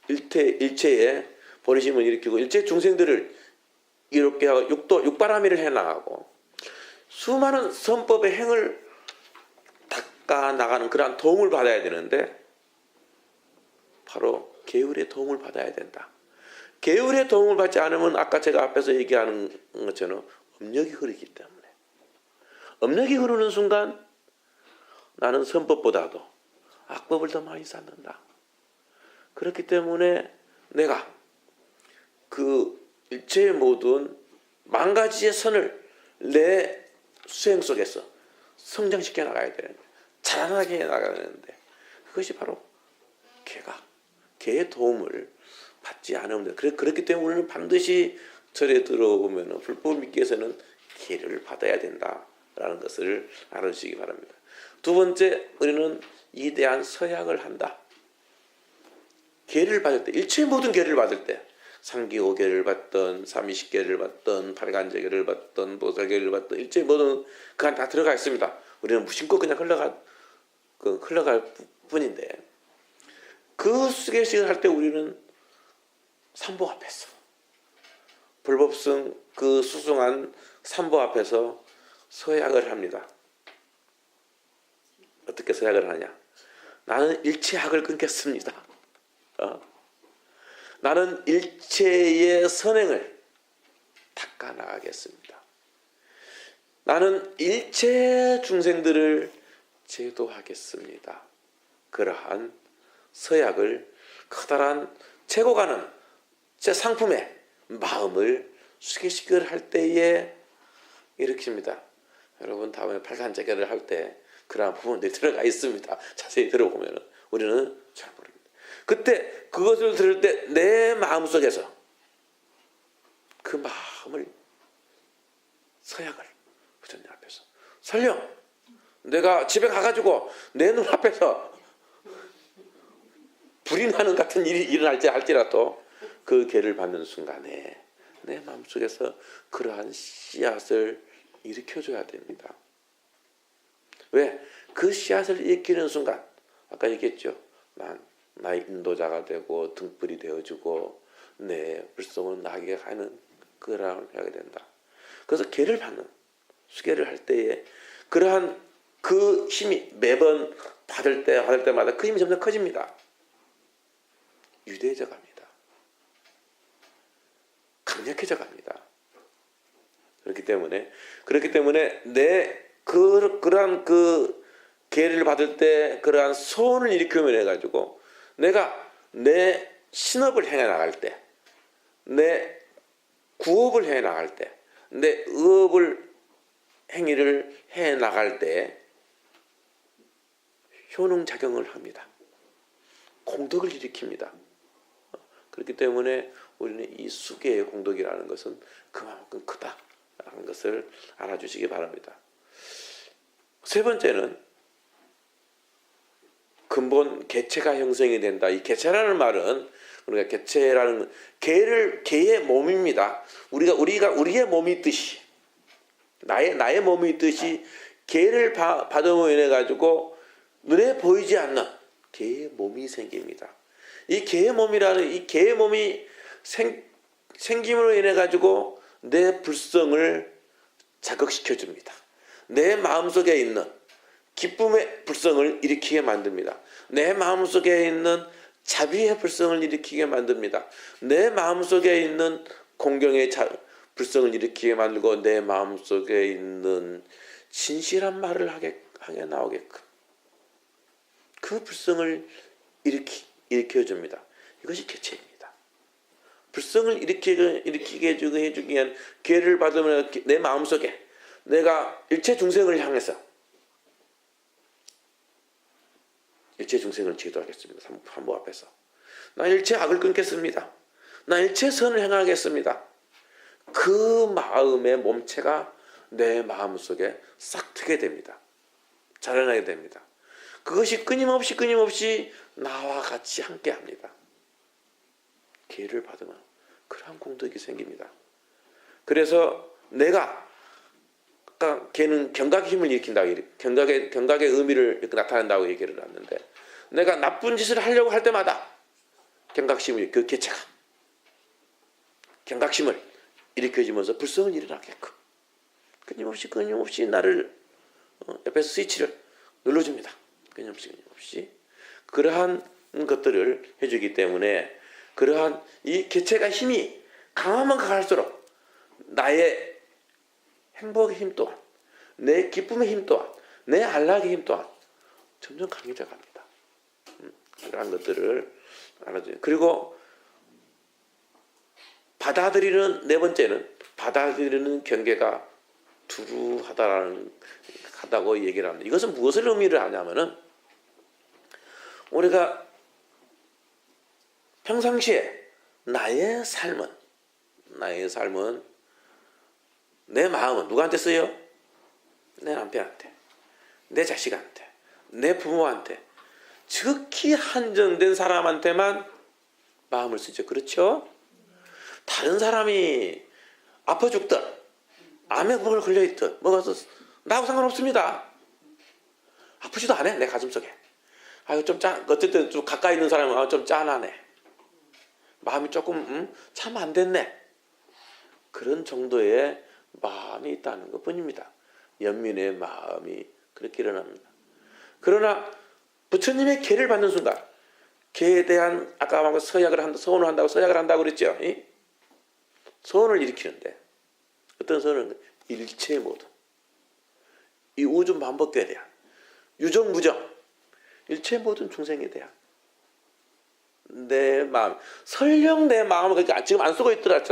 일체의 보리심을 일으키고 일체 중생들을 이롭게 하고 육바라밀을 해나가고 수많은 선법의 행을 닦아 나가는 그러한 도움을 받아야 되는데, 바로 계율의 도움을 받아야 된다. 계율의 도움을 받지 않으면 아까 제가 앞에서 얘기하는 것처럼 업력이 흐르기 때문에, 업력이 흐르는 순간 나는 선법보다도 악법을 더 많이 쌓는다. 그렇기 때문에 내가 그 일체의 모든 만 가지의 선을 내 수행 속에서 성장시켜 나가야 되는데, 자라나게 해 나가야 되는데, 그것이 바로 개의 도움을 받지 않으면 돼. 그렇기 때문에 우리는 반드시 절에 들어오면 불법을 믿기 위해서는 개를 받아야 된다라는 것을 알아주시기 바랍니다. 두 번째, 우리는 이대한 서약을 한다. 계를 받을 때, 일체 모든 계를 받을 때, 상기오계를 받던, 삼위식계를 받던, 팔간제계를 받던, 보살계를 받던, 일체 모든 그간 다 들어가 있습니다. 우리는 무심코 그냥 흘러갈 뿐인데, 그 수계식을 할 때 우리는 삼보 앞에서, 불법성 그 수승한 삼보 앞에서 서약을 합니다. 어떻게 서약을 하냐? 나는 일체학을 끊겠습니다. 나는 일체의 선행을 닦아 나가겠습니다. 나는 일체 중생들을 제도하겠습니다. 그러한 서약을 커다란 채고가는 제 상품에 마음을 수계식을 할 때에 일으킵니다. 여러분 다음에 팔간제계를 할 때 그러한 부분들이 들어가 있습니다. 자세히 들어보면 우리는 잘 모릅니다. 그때 그것을 들을 때 내 마음속에서 그 마음을 서약을 부처님 앞에서 설령 내가 집에 가가지고 내 눈앞에서 불이 나는 같은 일이 일어날지 할지라도 그 계를 받는 순간에 내 마음속에서 그러한 씨앗을 일으켜줘야 됩니다. 왜? 그 씨앗을 일으키는 순간 아까 얘기했죠. 나의 인도자가 되고 등불이 되어주고 내 불성을 나게 하는 그러함을 하게 된다. 그래서 계를 받는 수계를 할 때에 그러한 그 힘이 매번 받을 때마다 그 힘이 점점 커집니다. 유대해져 갑니다. 강력해져 갑니다. 그렇기 때문에 그러한 그 계를 받을 때 그러한 소원을 일으키면 해가지고 내가 내 신업을 해 나갈 때, 내 구업을 해 나갈 때, 내 의업을 행위를 해 나갈 때 효능작용을 합니다. 공덕을 일으킵니다. 그렇기 때문에 우리는 이 수계의 공덕이라는 것은 그만큼 크다라는 것을 알아주시기 바랍니다. 세 번째는 근본 개체가 형성이 된다. 이 개체라는 말은 우리가 개체라는 개의 몸입니다. 우리가 우리의 몸이 있듯이 나의 몸이 있듯이 개를 받음으로 인해 가지고 눈에 보이지 않는 개의 몸이 생깁니다. 이 개의 몸이 생김으로 인해 가지고 내 불성을 자극시켜 줍니다. 내 마음속에 있는 기쁨의 불성을 일으키게 만듭니다. 내 마음속에 있는 자비의 불성을 일으키게 만듭니다. 내 마음속에 있는 공경의 불성을 일으키게 만들고 내 마음속에 있는 진실한 말을 하게 나오게끔 그 불성을 일으켜줍니다. 이것이 개체입니다. 불성을 일으키게 해주기 위한 기회를 받으면 내 마음속에 내가 일체 중생을 향해서 일체 중생을 제도하겠습니다. 삼보 앞에서 나 일체 악을 끊겠습니다. 나 일체 선을 행하겠습니다. 그 마음의 몸체가 내 마음속에 싹 트게 됩니다. 자라나게 됩니다. 그것이 끊임없이 나와 같이 함께합니다. 기회를 받으면 그러한 공덕이 생깁니다. 그래서 내가 아까 걔는 경각의 힘을 일으킨다고 경각의 의미를 이렇게 나타낸다고 얘기를 했는데 내가 나쁜 짓을 하려고 할 때마다 경각심을 그 개체가 경각심을 일으켜주면서 불성을 일어나게끔 끊임없이 나를 옆에서 스위치를 눌러줍니다. 끊임없이 그러한 것들을 해주기 때문에 그러한 이 개체가 힘이 강하면 강할수록 나의 행복의 힘 또한 내 기쁨의 힘 또한 내 안락의 힘 또한 점점 강해져 갑니다. 그러한 것들을 알아줘요. 그리고 네 번째는 받아들이는 경계가 두루하다고 얘기를 합니다. 이것은 무엇을 의미를 하냐면은 우리가 평상시에 나의 삶은 내 마음은 누구한테 쓰여? 내 남편한테, 내 자식한테, 내 부모한테 지극히 한정된 사람한테만 마음을 쓰죠. 그렇죠? 다른 사람이 아파 죽든 암에 뭐가 걸려있든 뭐가 나하고 상관없습니다. 아프지도 않아 내 가슴속에. 아유 좀 어쨌든 좀 가까이 있는 사람은 좀 짠하네. 마음이 조금 참 안 됐네. 그런 정도의 마음이 있다는 것 뿐입니다. 연민의 마음이 그렇게 일어납니다. 그러나 부처님의 계를 받는 순간 계에 대한 아까 말한 소원을 한다고 서약을 한다고 그랬죠. 소원을 일으키는데 어떤 소원은 일체 모든 이 우주 만법계에 대한 유정무정 일체 모든 중생에 대한 내 마음 설령 내 마음을 그러니까 지금 안 쓰고 있더라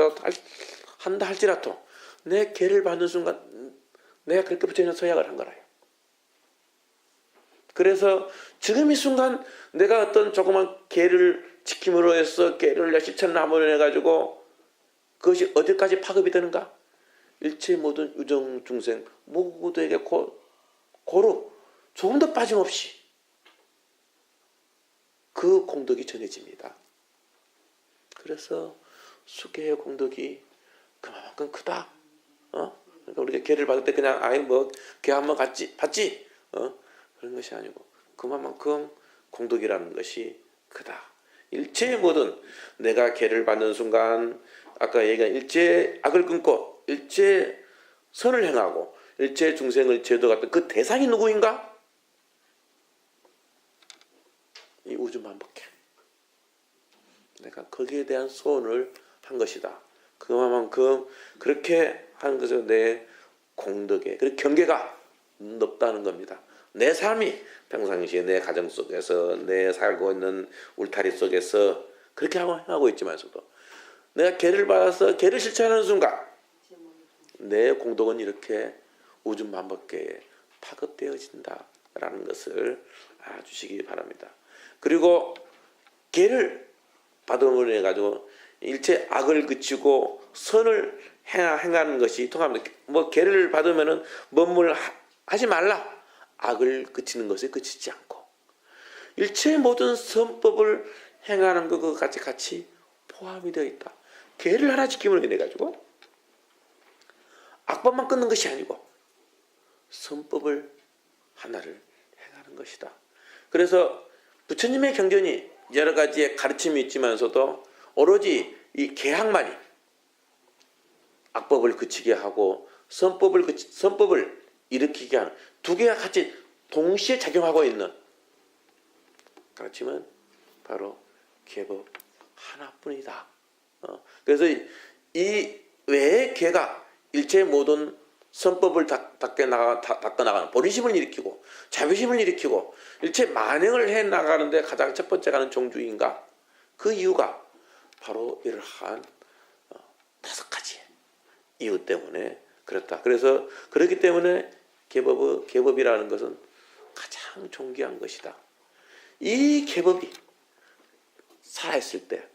한다 할지라도 내 계를 받는 순간 내가 그렇게 부처님한테 서약을 한 거라요. 그래서 지금 이 순간 내가 어떤 조그만 개를 지킴으로 해서 개를 실천함으로 해가지고 그것이 어디까지 파급이 되는가? 일체 모든 유정 중생 모두에게 고루 조금도 빠짐없이 그 공덕이 전해집니다. 그래서 수계의 공덕이 그만큼 크다. 그러니까 우리가 개를 받을 때 그냥 개 한번 받지, 그런 것이 아니고 그만큼 공덕이라는 것이 크다. 일체의 모든 내가 개를 받는 순간 아까 얘기한 일체 악을 끊고 일체 선을 행하고 일체 중생을 제도했던 그 대상이 누구인가? 이 우주만밖에. 내가 거기에 대한 소원을 한 것이다. 그만큼 그렇게 하는 것은 내 공덕의 그 경계가 높다는 겁니다. 내 삶이 평상시에 내 가정 속에서 내 살고 있는 울타리 속에서 그렇게 하고 있지만서도 내가 개를 받아서 개를 실천하는 순간 내 공덕은 이렇게 우주만밖에 파급되어진다라는 것을 알아주시기 바랍니다. 그리고 개를 받음으로 해가지고 일체 악을 그치고 선을 행하는 것이 통합니다. 개를 받으면은 뭔 하지 말라. 악을 그치는 것에 그치지 않고 일체 모든 선법을 행하는 것 같이 포함이 되어 있다. 개를 하나 지킴으로 인해 가지고 악법만 끊는 것이 아니고 선법을 하나를 행하는 것이다. 그래서 부처님의 경전이 여러 가지의 가르침이 있지만서도 오로지 이 개학만이 악법을 그치게 하고 선법을 일으키게 하는 두 개가 같이 동시에 작용하고 있는 가르침은 바로 개법 하나뿐이다. 그래서 이 외의 개가 일체 모든 선법을 닦아나가는 본의심을 일으키고 자비심을 일으키고 일체 만행을 해나가는데 가장 첫 번째 가는 종주인가? 그 이유가 바로 이러한 5가지 이유 때문에 그렇다. 그래서 그렇기 때문에 개법이라는 것은 가장 존귀한 것이다. 이 개법이 살아있을 때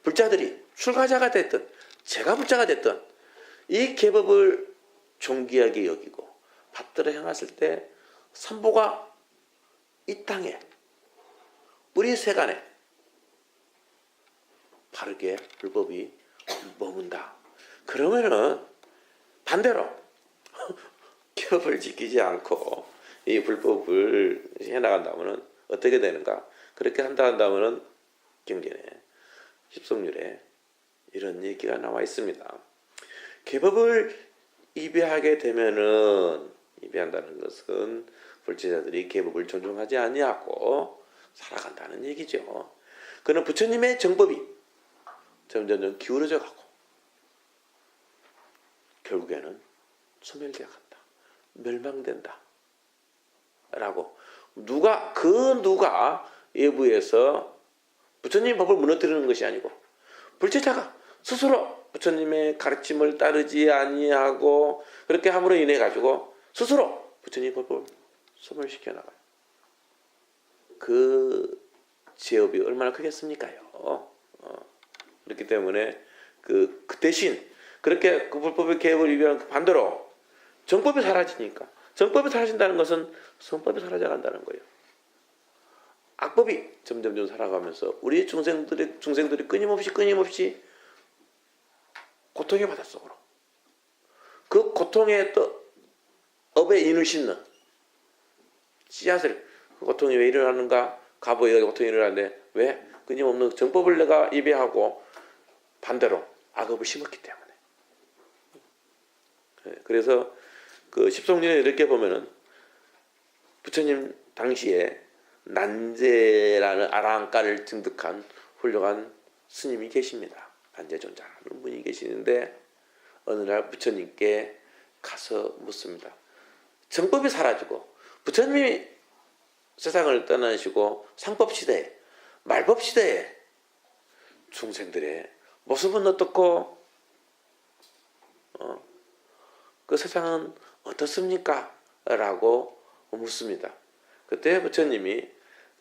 불자들이 출가자가 됐든 제가 불자가 됐든 이 개법을 존귀하게 여기고 받들어 행했을 때 삼보가 이 땅에 우리 세간에 바르게 불법이 머문다. 그러면은 반대로 개법을 지키지 않고 이 불법을 해나간다면은 어떻게 되는가? 그렇게 한다면은 경전에 십성률에 이런 얘기가 나와 있습니다. 개법을 이배한다는 것은 불제자들이 개법을 존중하지 아니하고 살아간다는 얘기죠. 그는 부처님의 정법이 점점 기울어져 가고 결국에는 소멸되어 간다. 멸망된다. 라고 누가 외부에서 부처님 법을 무너뜨리는 것이 아니고 불제자가 스스로 부처님의 가르침을 따르지 아니하고 그렇게 함으로 인해 가지고 스스로 부처님 법을 소멸시켜 나가요. 그 제업이 얼마나 크겠습니까요? 그렇기 때문에 그 대신 그렇게 그 불법의 개업을 위한 반대로 정법이 사라지니까 정법이 사라진다는 것은 성법이 사라져간다는 거예요. 악법이 점점 살아가면서 우리 중생들이 끊임없이 고통의 바닷속으로 그 고통의 또 업에 인을 싣는 씨앗을 그 고통이 왜 일어나는가? 가보에 고통이 일어나는데 왜? 끊임없는 정법을 내가 예배하고 반대로 악업을 심었기 때문에. 그래서 그 십성륜에 이렇게 보면은 부처님 당시에 난제라는 아라한가를 증득한 훌륭한 스님이 계십니다. 난제존자라는 분이 계시는데 어느 날 부처님께 가서 묻습니다. 정법이 사라지고 부처님이 세상을 떠나시고 상법시대에 말법시대에 중생들의 모습은 어떻고 그 세상은 어떻습니까? 라고 묻습니다. 그때 부처님이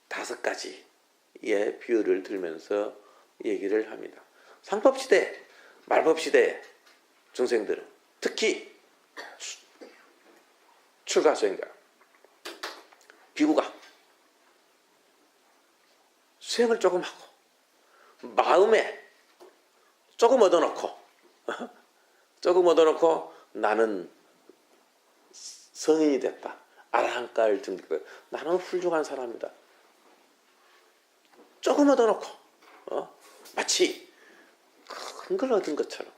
5가지의 비유를 들면서 얘기를 합니다. 상법시대, 말법시대 중생들은 특히 출가수행자, 비구가 수행을 조금 하고 마음에 조금 얻어놓고 나는 성인이 됐다. 아라한가를 등극. 나는 훌륭한 사람이다. 조금 얻어놓고 마치 큰 걸 얻은 것처럼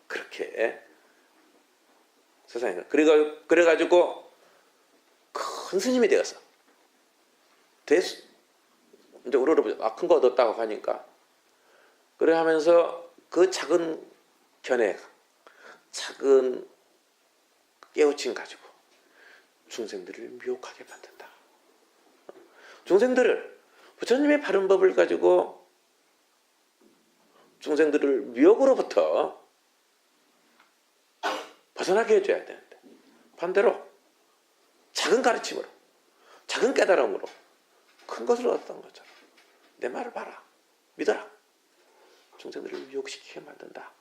그렇게 세상에 그래가지고 큰 스님이 되어서 이제 우러러보죠. 큰 거 얻었다고 하니까 그래 하면서 그 작은 견해, 작은 깨우침 가지고 중생들을 미혹하게 만든다. 중생들을 부처님의 바른 법을 가지고 중생들을 미혹으로부터 벗어나게 해줘야 되는데 반대로 작은 가르침으로 작은 깨달음으로 큰 것을 얻었던 것처럼 내 말을 봐라, 믿어라. 중생들을 미혹시키게 만든다.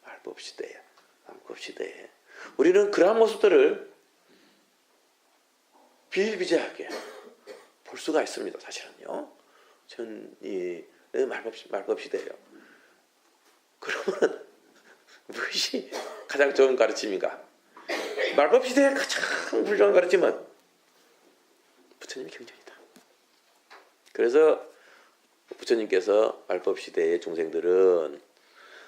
말법시대에, 남법시대에 우리는 그러한 모습들을 비일비재하게 볼 수가 있습니다. 사실은요. 전 이 말법시대예요. 그러면 무엇이 가장 좋은 가르침인가? 말법시대의 가장 훌륭한 가르침은 부처님의 경전이다. 그래서 부처님께서 말법시대의 중생들은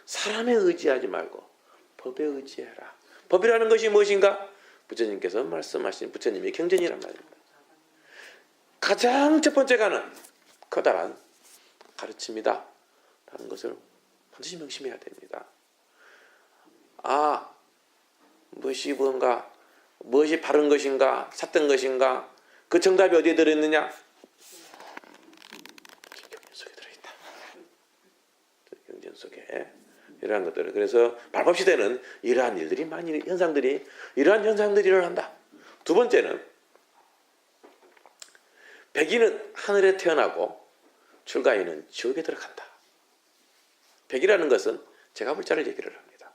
사람에 의지하지 말고 법에 의지해라. 법이라는 것이 무엇인가? 부처님께서 말씀하신 부처님의 경전이란 말입니다. 가장 첫 번째가는 커다란 가르침이다 라는 것을 반드시 명심해야 됩니다. 무엇이 뭔가, 무엇이 바른 것인가, 샀던 것인가, 그 정답이 어디에 들어있느냐? 경전 속에 들어있다. 경전 속에 이러한 것들을. 그래서 말법시대는 이러한 일들이 많이 이러한 현상들이 일어난다. 두 번째는 백인은 하늘에 태어나고 출가인은 지옥에 들어간다. 백이라는 것은 제가불자를 얘기를 합니다.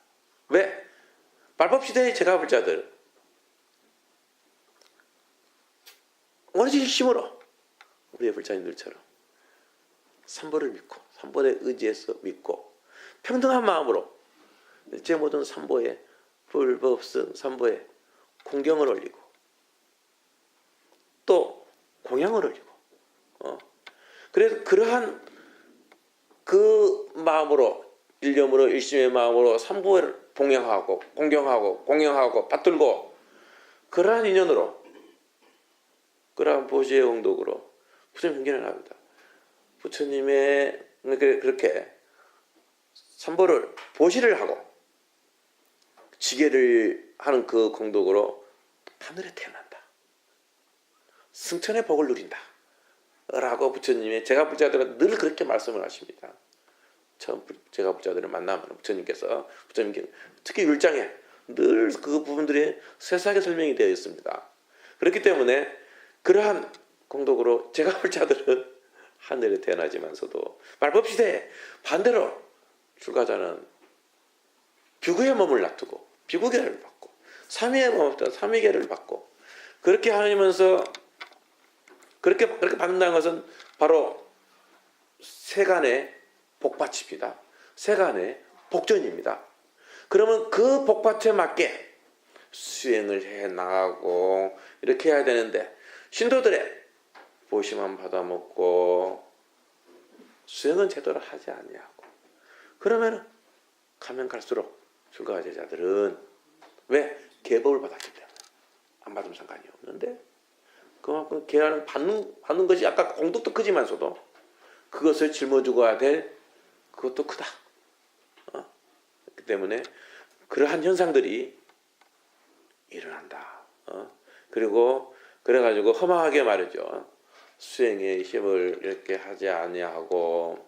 왜? 말법시대의 제가불자들 오로지 힘으로 우리의 불자님들처럼 삼보를 믿고 삼보에 의지해서 믿고 평등한 마음으로 일체 모든 삼보에 불법성 삼보에 공경을 올리고 또 공양을 올리고 그래서 그러한 그 마음으로 일념으로 일심의 마음으로 삼보를 봉양하고 공경하고 받들고 그러한 인연으로 그러한 보시의 공덕으로 부처님 경전을 나옵니다. 부처님의 그렇게 삼보를 보시를 하고 지게를 하는 그 공덕으로 하늘에 태어난다. 승천의 복을 누린다. 라고 부처님의 제가불자들은 늘 그렇게 말씀을 하십니다. 처음 제가불자들을 만나면 부처님께서 특히 율장에 늘 그 부분들이 세세하게 설명이 되어 있습니다. 그렇기 때문에 그러한 공덕으로 제가불자들은 하늘에 태어나지만서도 말법시대에 반대로 출가자는 비구의 몸을 놔두고 비구계를 받고 삼위의 몸을 삼위계를 받고 그렇게 하면서 그렇게 받는다는 것은 바로 세간의 복받침이다. 세간의 복전입니다. 그러면 그 복받침에 맞게 수행을 해 나가고 이렇게 해야 되는데 신도들의 보시만 받아먹고 수행은 제대로 하지 아니하고 그러면 가면 갈수록 출가 제자들은 왜? 계법을 받았기 때문에 안 받으면 상관이 없는데 그만큼 계란을 받는 것이 아까 공덕도 크지만서도 그것을 짊어지고야 될 그것도 크다. 그렇기 때문에 그러한 현상들이 일어난다. 그리고 그래가지고 험하게 말이죠. 수행의 힘을 이렇게 하지 아니하고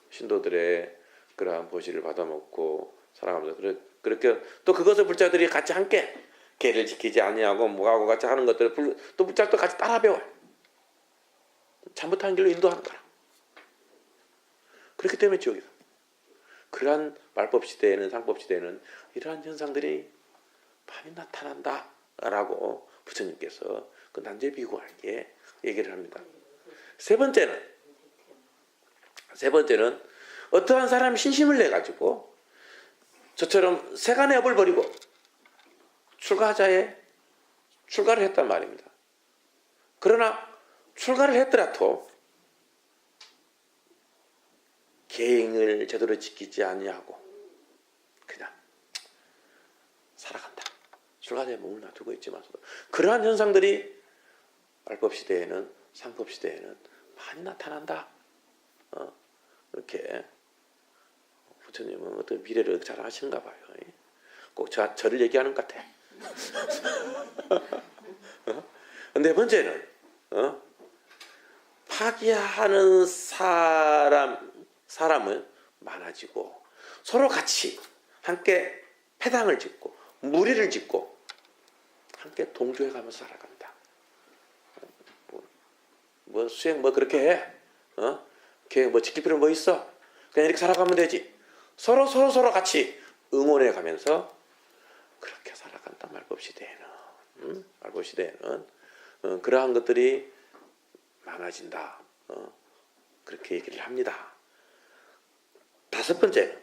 신도들의 그러한 보시를 받아먹고 살아가면서 그렇게 또 그것을 불자들이 같이 함께 계를 지키지 아니하고 뭐하고 같이 하는 것들을 또 붙잡고 같이 따라 배워요. 잘못한 길로 인도하는 거라. 그렇기 때문에 지옥이다. 그러한 말법 시대에는, 상법 시대에는 이러한 현상들이 많이 나타난다라고 부처님께서 그 난제 비구하게 얘기를 합니다. 세 번째는 어떠한 사람이 신심을 내 가지고 저처럼 세간의 업을 버리고 출가를 했단 말입니다. 그러나 출가를 했더라도 계행을 제대로 지키지 아니하고 그냥 살아간다. 출가자의 몸을 놔두고 있지만서도 그러한 현상들이 말법 시대에는, 상법 시대에는 많이 나타난다. 이렇게 부처님은 어떤 미래를 잘 아시는가 봐요. 꼭 저를 얘기하는 것 같아. 네 번째는 파기하는 사람은 많아지고 서로 같이 함께 패당을 짓고 무리를 짓고 함께 동조해가면서 살아간다. 뭐 수행 뭐 그렇게 해? 걔뭐 지킬 필요 뭐 있어? 그냥 이렇게 살아가면 되지. 서로 같이 응원해가면서 그렇게 살아간다. 말법 시대에는 말법 시대에는 그러한 것들이 많아진다. 그렇게 얘기를 합니다. 다섯 번째,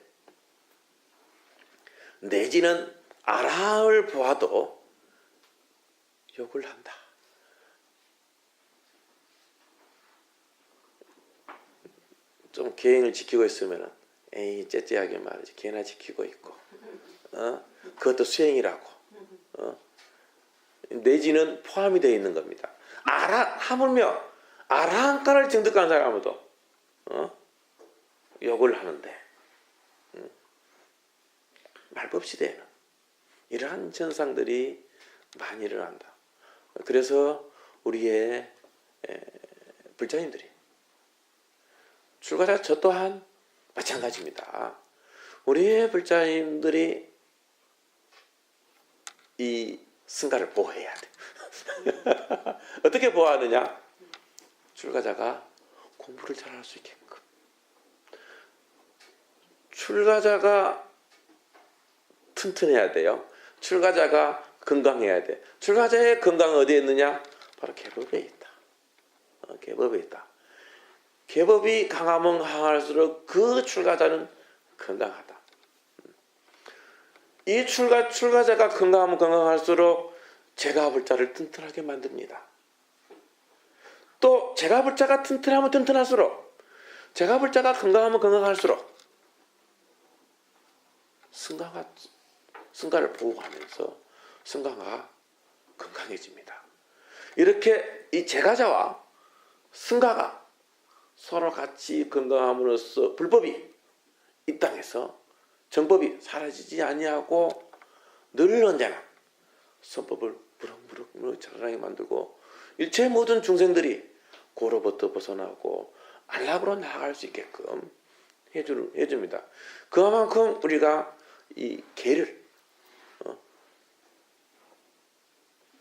내지는 아라을 보아도 욕을 한다. 좀 계행을 지키고 있으면 에이 째째하게 말이지 걔나 지키고 있고 그것도 수행이라고 내지는 포함이 되어 있는 겁니다. 하물며 아라한가를 증득한 사람도 욕을 하는데 말법 시대에는 이러한 현상들이 많이 일어난다. 그래서 우리의 불자님들이 출가자 저 또한 마찬가지입니다. 우리의 불자님들이 이 승가를 보호해야 돼. 어떻게 보호하느냐? 출가자가 공부를 잘할 수 있게끔. 출가자가 튼튼해야 돼요. 출가자가 건강해야 돼. 출가자의 건강은 어디에 있느냐? 바로 계법에 있다. 계법에 있다. 계법이 강하면 강할수록 그 출가자는 건강하다. 이 출가자가 건강하면 건강할수록 제가불자를 튼튼하게 만듭니다. 또 제가불자가 튼튼하면 튼튼할수록 제가불자가 건강하면 건강할수록 승가를 보호하면서 승가가 건강해집니다. 이렇게 이 제가자와 승가가 서로 같이 건강함으로써 불법이 이 땅에서 정법이 사라지지 아니하고 늘 언제나 선법을 무럭무럭 자라나게 만들고 일체 모든 중생들이 고로부터 벗어나고 안락으로 나아갈 수 있게끔 해줍니다. 그만큼 우리가 이 계를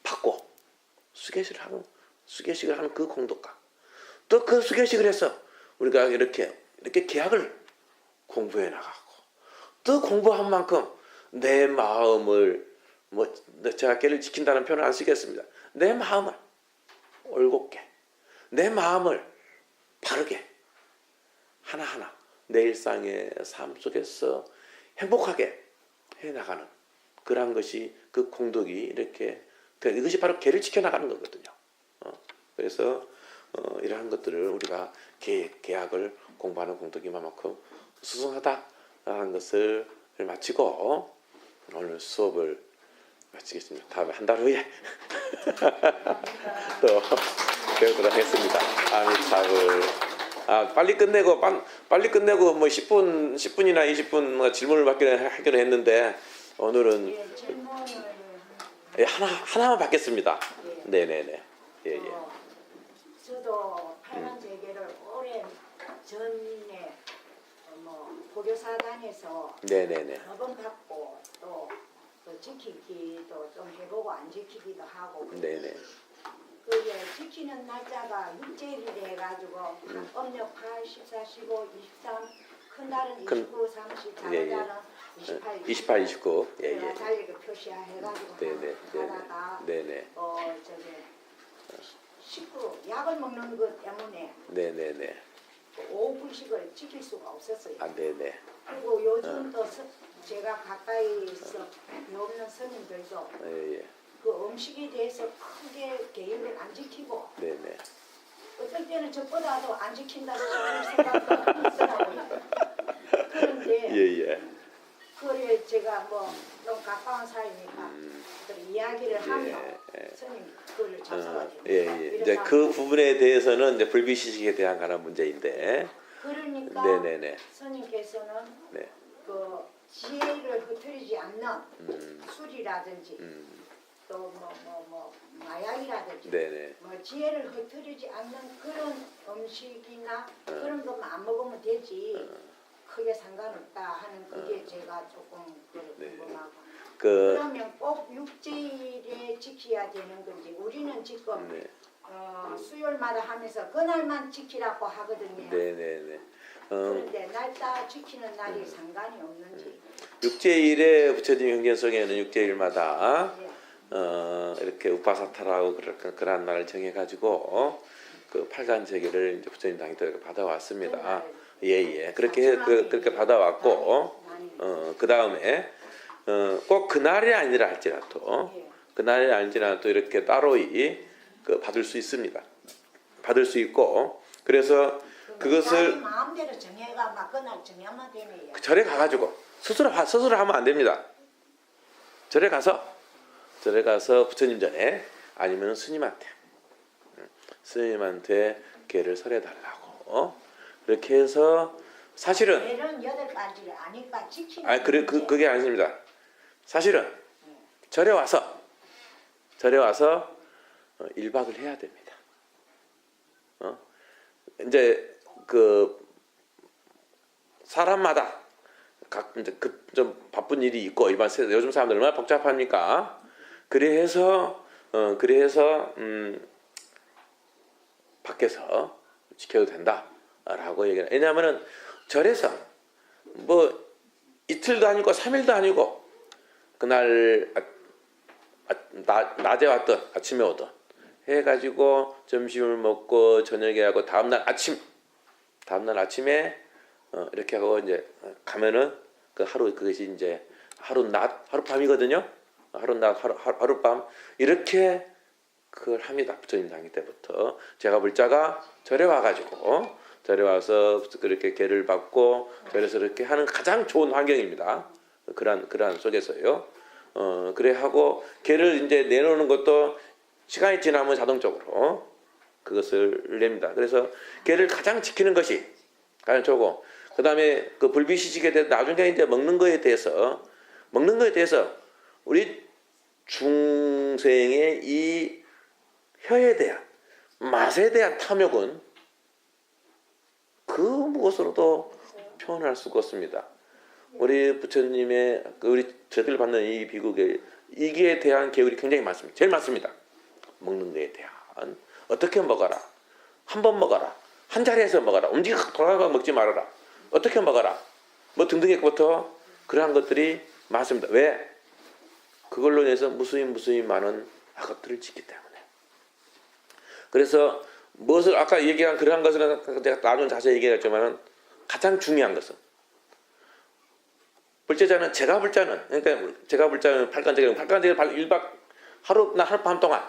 받고 수계식을 하는 그 공덕과 또 그 수계식을 해서 우리가 이렇게 계약을 공부해 나가고 또 공부한 만큼 내 마음을 제가 계를 지킨다는 표현을 안 쓰겠습니다. 내 마음을 올곧게 내 마음을 바르게 하나하나 내 일상의 삶 속에서 행복하게 해나가는 그러한 것이 그 공덕이 이렇게 이것이 바로 계를 지켜나가는 거거든요. 그래서 이러한 것들을 우리가 계약을 공부하는 공덕이 이만큼 수승하다라는 것을 마치고 오늘 수업을 마치겠습니다. 다음에 한 달 후에 또 배우도록 하겠습니다. 아미타불. 빨리 끝내고 뭐 10분이나 20분 질문을 하기로 했는데 오늘은 하나만 받겠습니다. 네네네. 예. 저도 팔만제계를 오래 전에 보교사단에서 네네네. 법원 받고 또 또 지키기도 좀 해보고 안 지키기도 하고. 네네. 그게 지키는 날짜가 육제일이 돼가지고 음력 8, 14, 15, 23, 큰 달은 29, 30, 작은 예, 예. 달은 28, 28, 29. 예, 제가 예. 달력에 표시해가지고 네네. 하다가 네네. 저기 식구 약을 먹는 것 때문에 네네네. 오후 불식을 지킬 수가 없었어요. 아, 네네. 그리고 요즘 또 제가 가까이서 배우는 스님들도 예, 예. 그 음식에 대해서 크게 계율을 안 지키고 네네. 어떨 때는 저보다도 안 지킨다고 생각도 하더라고요. 그런데 예, 예. 그래 제가 뭐 좀 가까운 사이니까 또 이야기를 하면 스님 그걸 접수가 됩니다. 예, 예. 이제 그 부분에 대해서는 이제 불비시식에 대한 관한 문제인데. 그러니까 네네네. 스님께서는 네. 그 지혜를 흐트리지 않는 술이라든지 또 뭐 마약이라든지 네네. 뭐 지혜를 흐트리지 않는 그런 음식이나 그런 것만 안 먹으면 되지 크게 상관없다 하는 그게 제가 조금 궁금하고 그러면 꼭 육제일에 지켜야 되는 건지 우리는 지금 네. 수요일마다 하면서 그날만 지키라고 하거든요. 네네네. 그런데 날짜 지키는 날이 상관이 없는지. 육제일에 부처님 형제성에는 육제일마다 예. 이렇게 우파사타라고 그런 날을 정해가지고 그 팔간제기를 이제 부처님 당에서 받아왔습니다. 예예. 그렇게 받아왔고 그 다음에 꼭 그날이 아니라 할지라도 그날이 아니더라도 이렇게 따로이 받을 수 있습니다. 받을 수 있고 그래서 그것을 마음대로 정해가 막 그날 정하면 되네요. 절에 가가지고 스스로 하면 안 됩니다. 절에 가서 부처님 전에 아니면 스님한테 계를 설해달라고 그렇게 해서 사실은 계는 8가지를 아니까 지키는. 아 그게 아닙니다. 사실은 절에 와서 1박을 해야 됩니다. 이제 그 사람마다 이제 좀 바쁜 일이 있고 요즘 사람들 얼마나 복잡합니까? 그래서 밖에서 지켜도 된다라고 얘기해요. 왜냐하면은 절에서 뭐 이틀도 아니고 3일도 아니고 그날 낮에 왔든 아침에 오든 해가지고 점심을 먹고 저녁에 하고 다음날 아침에 이렇게 하고 이제 가면은 그 그것이 이제 하룻밤이거든요. 하룻밤 이렇게 그걸 합니다. 부처님 당일 때부터 제가 불자가 절에 와서 그렇게 계를 받고 절에서 이렇게 하는 가장 좋은 환경입니다. 그러한 속에서요. 그래 하고 계를 이제 내놓는 것도 시간이 지나면 자동적으로 그것을 냅니다. 그래서 계를 가장 지키는 것이 가장 좋고 그 다음에 그 불비시식에 대해서 나중에 이제 먹는 거에 대해서 우리 중생의 이 혀에 대한 맛에 대한 탐욕은 그 무엇으로도 표현할 수가 없습니다. 우리 부처님의 우리 저들 받는 이 비극에 이기에 대한 계율이 굉장히 많습니다. 제일 많습니다. 먹는 데에 대한 어떻게 먹어라, 한 번 먹어라, 한 자리에서 먹어라, 돌아가 먹지 말아라, 어떻게 먹어라, 뭐 등등부터 그러한 것들이 많습니다. 왜? 그걸로 인해서 무수히 많은 악업들을 짓기 때문에. 그래서 무엇을 아까 얘기한 그러한 것은 내가 나중에 자세히 얘기했지만은 가장 중요한 것은 불제자는 제가 불자는 팔간제기는 1박 하루나 하룻밤 동안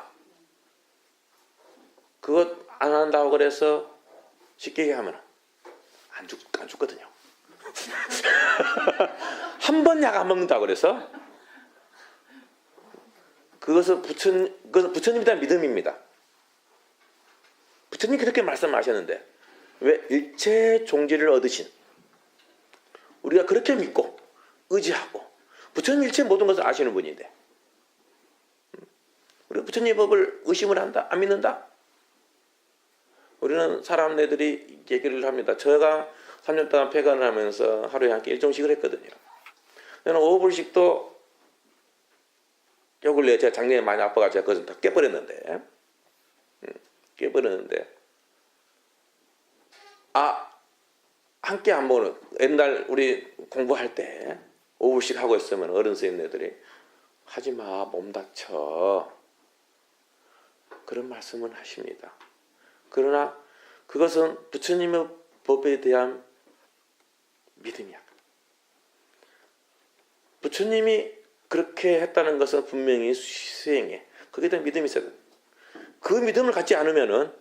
그것 안 한다고 그래서 쉽게 얘기하면 안 죽거든요. 한 번 약 안 먹는다고 그래서 그것은 부처님에 대한 믿음입니다. 부처님 그렇게 말씀하셨는데 왜 일체 종지를 얻으신 우리가 그렇게 믿고 의지하고 부처님 일체 모든 것을 아시는 분인데 우리가 부처님 법을 의심을 한다? 안 믿는다? 우리는 사람네들이 얘기를 합니다. 제가 3년 동안 폐간을 하면서 하루에 한 끼 1종씩을 했거든요. 저는 오후불식도 요 근래 제가 작년에 많이 아파가지고 제가 그것을 다 깨버렸는데, 함께 한 번은 옛날 우리 공부할 때 5분씩 하고 있으면 어른 선생님들이 하지마 몸 다쳐 그런 말씀은 하십니다. 그러나 그것은 부처님의 법에 대한 믿음이야. 부처님이 그렇게 했다는 것은 분명히 수행해. 거기에 대한 믿음이 있어야 돼. 그 믿음을 갖지 않으면은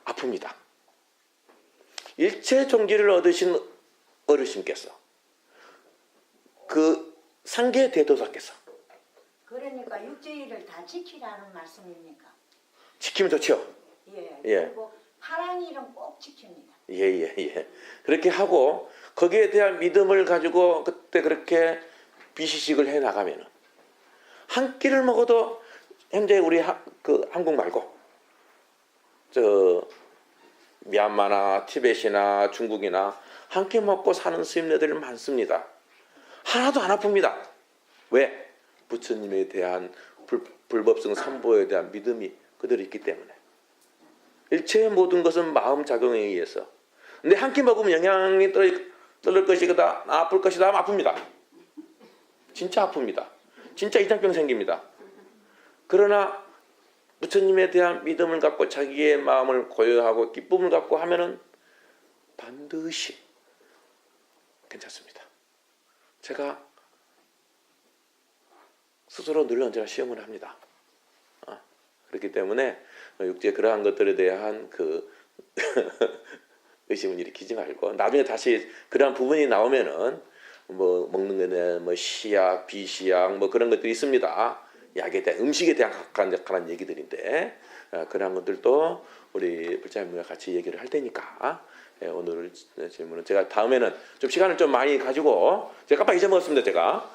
아픕니다. 일체 종기를 얻으신 어르신께서, 그 상계 대도사께서 그러니까 육제일을 다 지키라는 말씀입니까? 지키면 좋죠. 예. 예. 그리고 파랑일은 꼭 지킵니다. 예. 그렇게 하고 거기에 대한 믿음을 가지고 그때 그렇게 비시식을 해 나가면은 한 끼를 먹어도 현재 우리 한국 말고 미얀마나 티벳이나 중국이나 한 끼 먹고 사는 스님네들이 많습니다. 하나도 안 아픕니다. 왜? 부처님에 대한 불법성 삼보에 대한 믿음이 그대로 있기 때문에. 일체의 모든 것은 마음 작용에 의해서. 근데 한 끼 먹으면 영향이 떨릴 것이다, 아플 것이다 하면 아픕니다. 진짜 아픕니다. 진짜 이장병 생깁니다. 그러나 부처님에 대한 믿음을 갖고 자기의 마음을 고요하고 기쁨을 갖고 하면은 반드시 괜찮습니다. 제가 스스로 늘 언제나 시험을 합니다. 그렇기 때문에 육지에 그러한 것들에 대한 의심을 일으키지 말고 나중에 다시 그러한 부분이 나오면은 뭐 먹는 거에 대한 뭐 시약, 비시약 뭐 그런 것들이 있습니다. 약에 대한 음식에 대한 각각한 얘기들인데 그러한 것들도 우리 불자님과 같이 얘기를 할 테니까 오늘 질문은 제가 다음에는 좀 시간을 좀 많이 가지고 제가 깜빡 잊어먹었습니다. 제가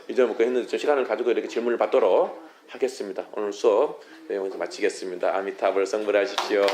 잊어먹고 했는데 좀 시간을 가지고 이렇게 질문을 받도록 하겠습니다. 오늘 수업 여기서 마치겠습니다. 아미타불 성불하십시오.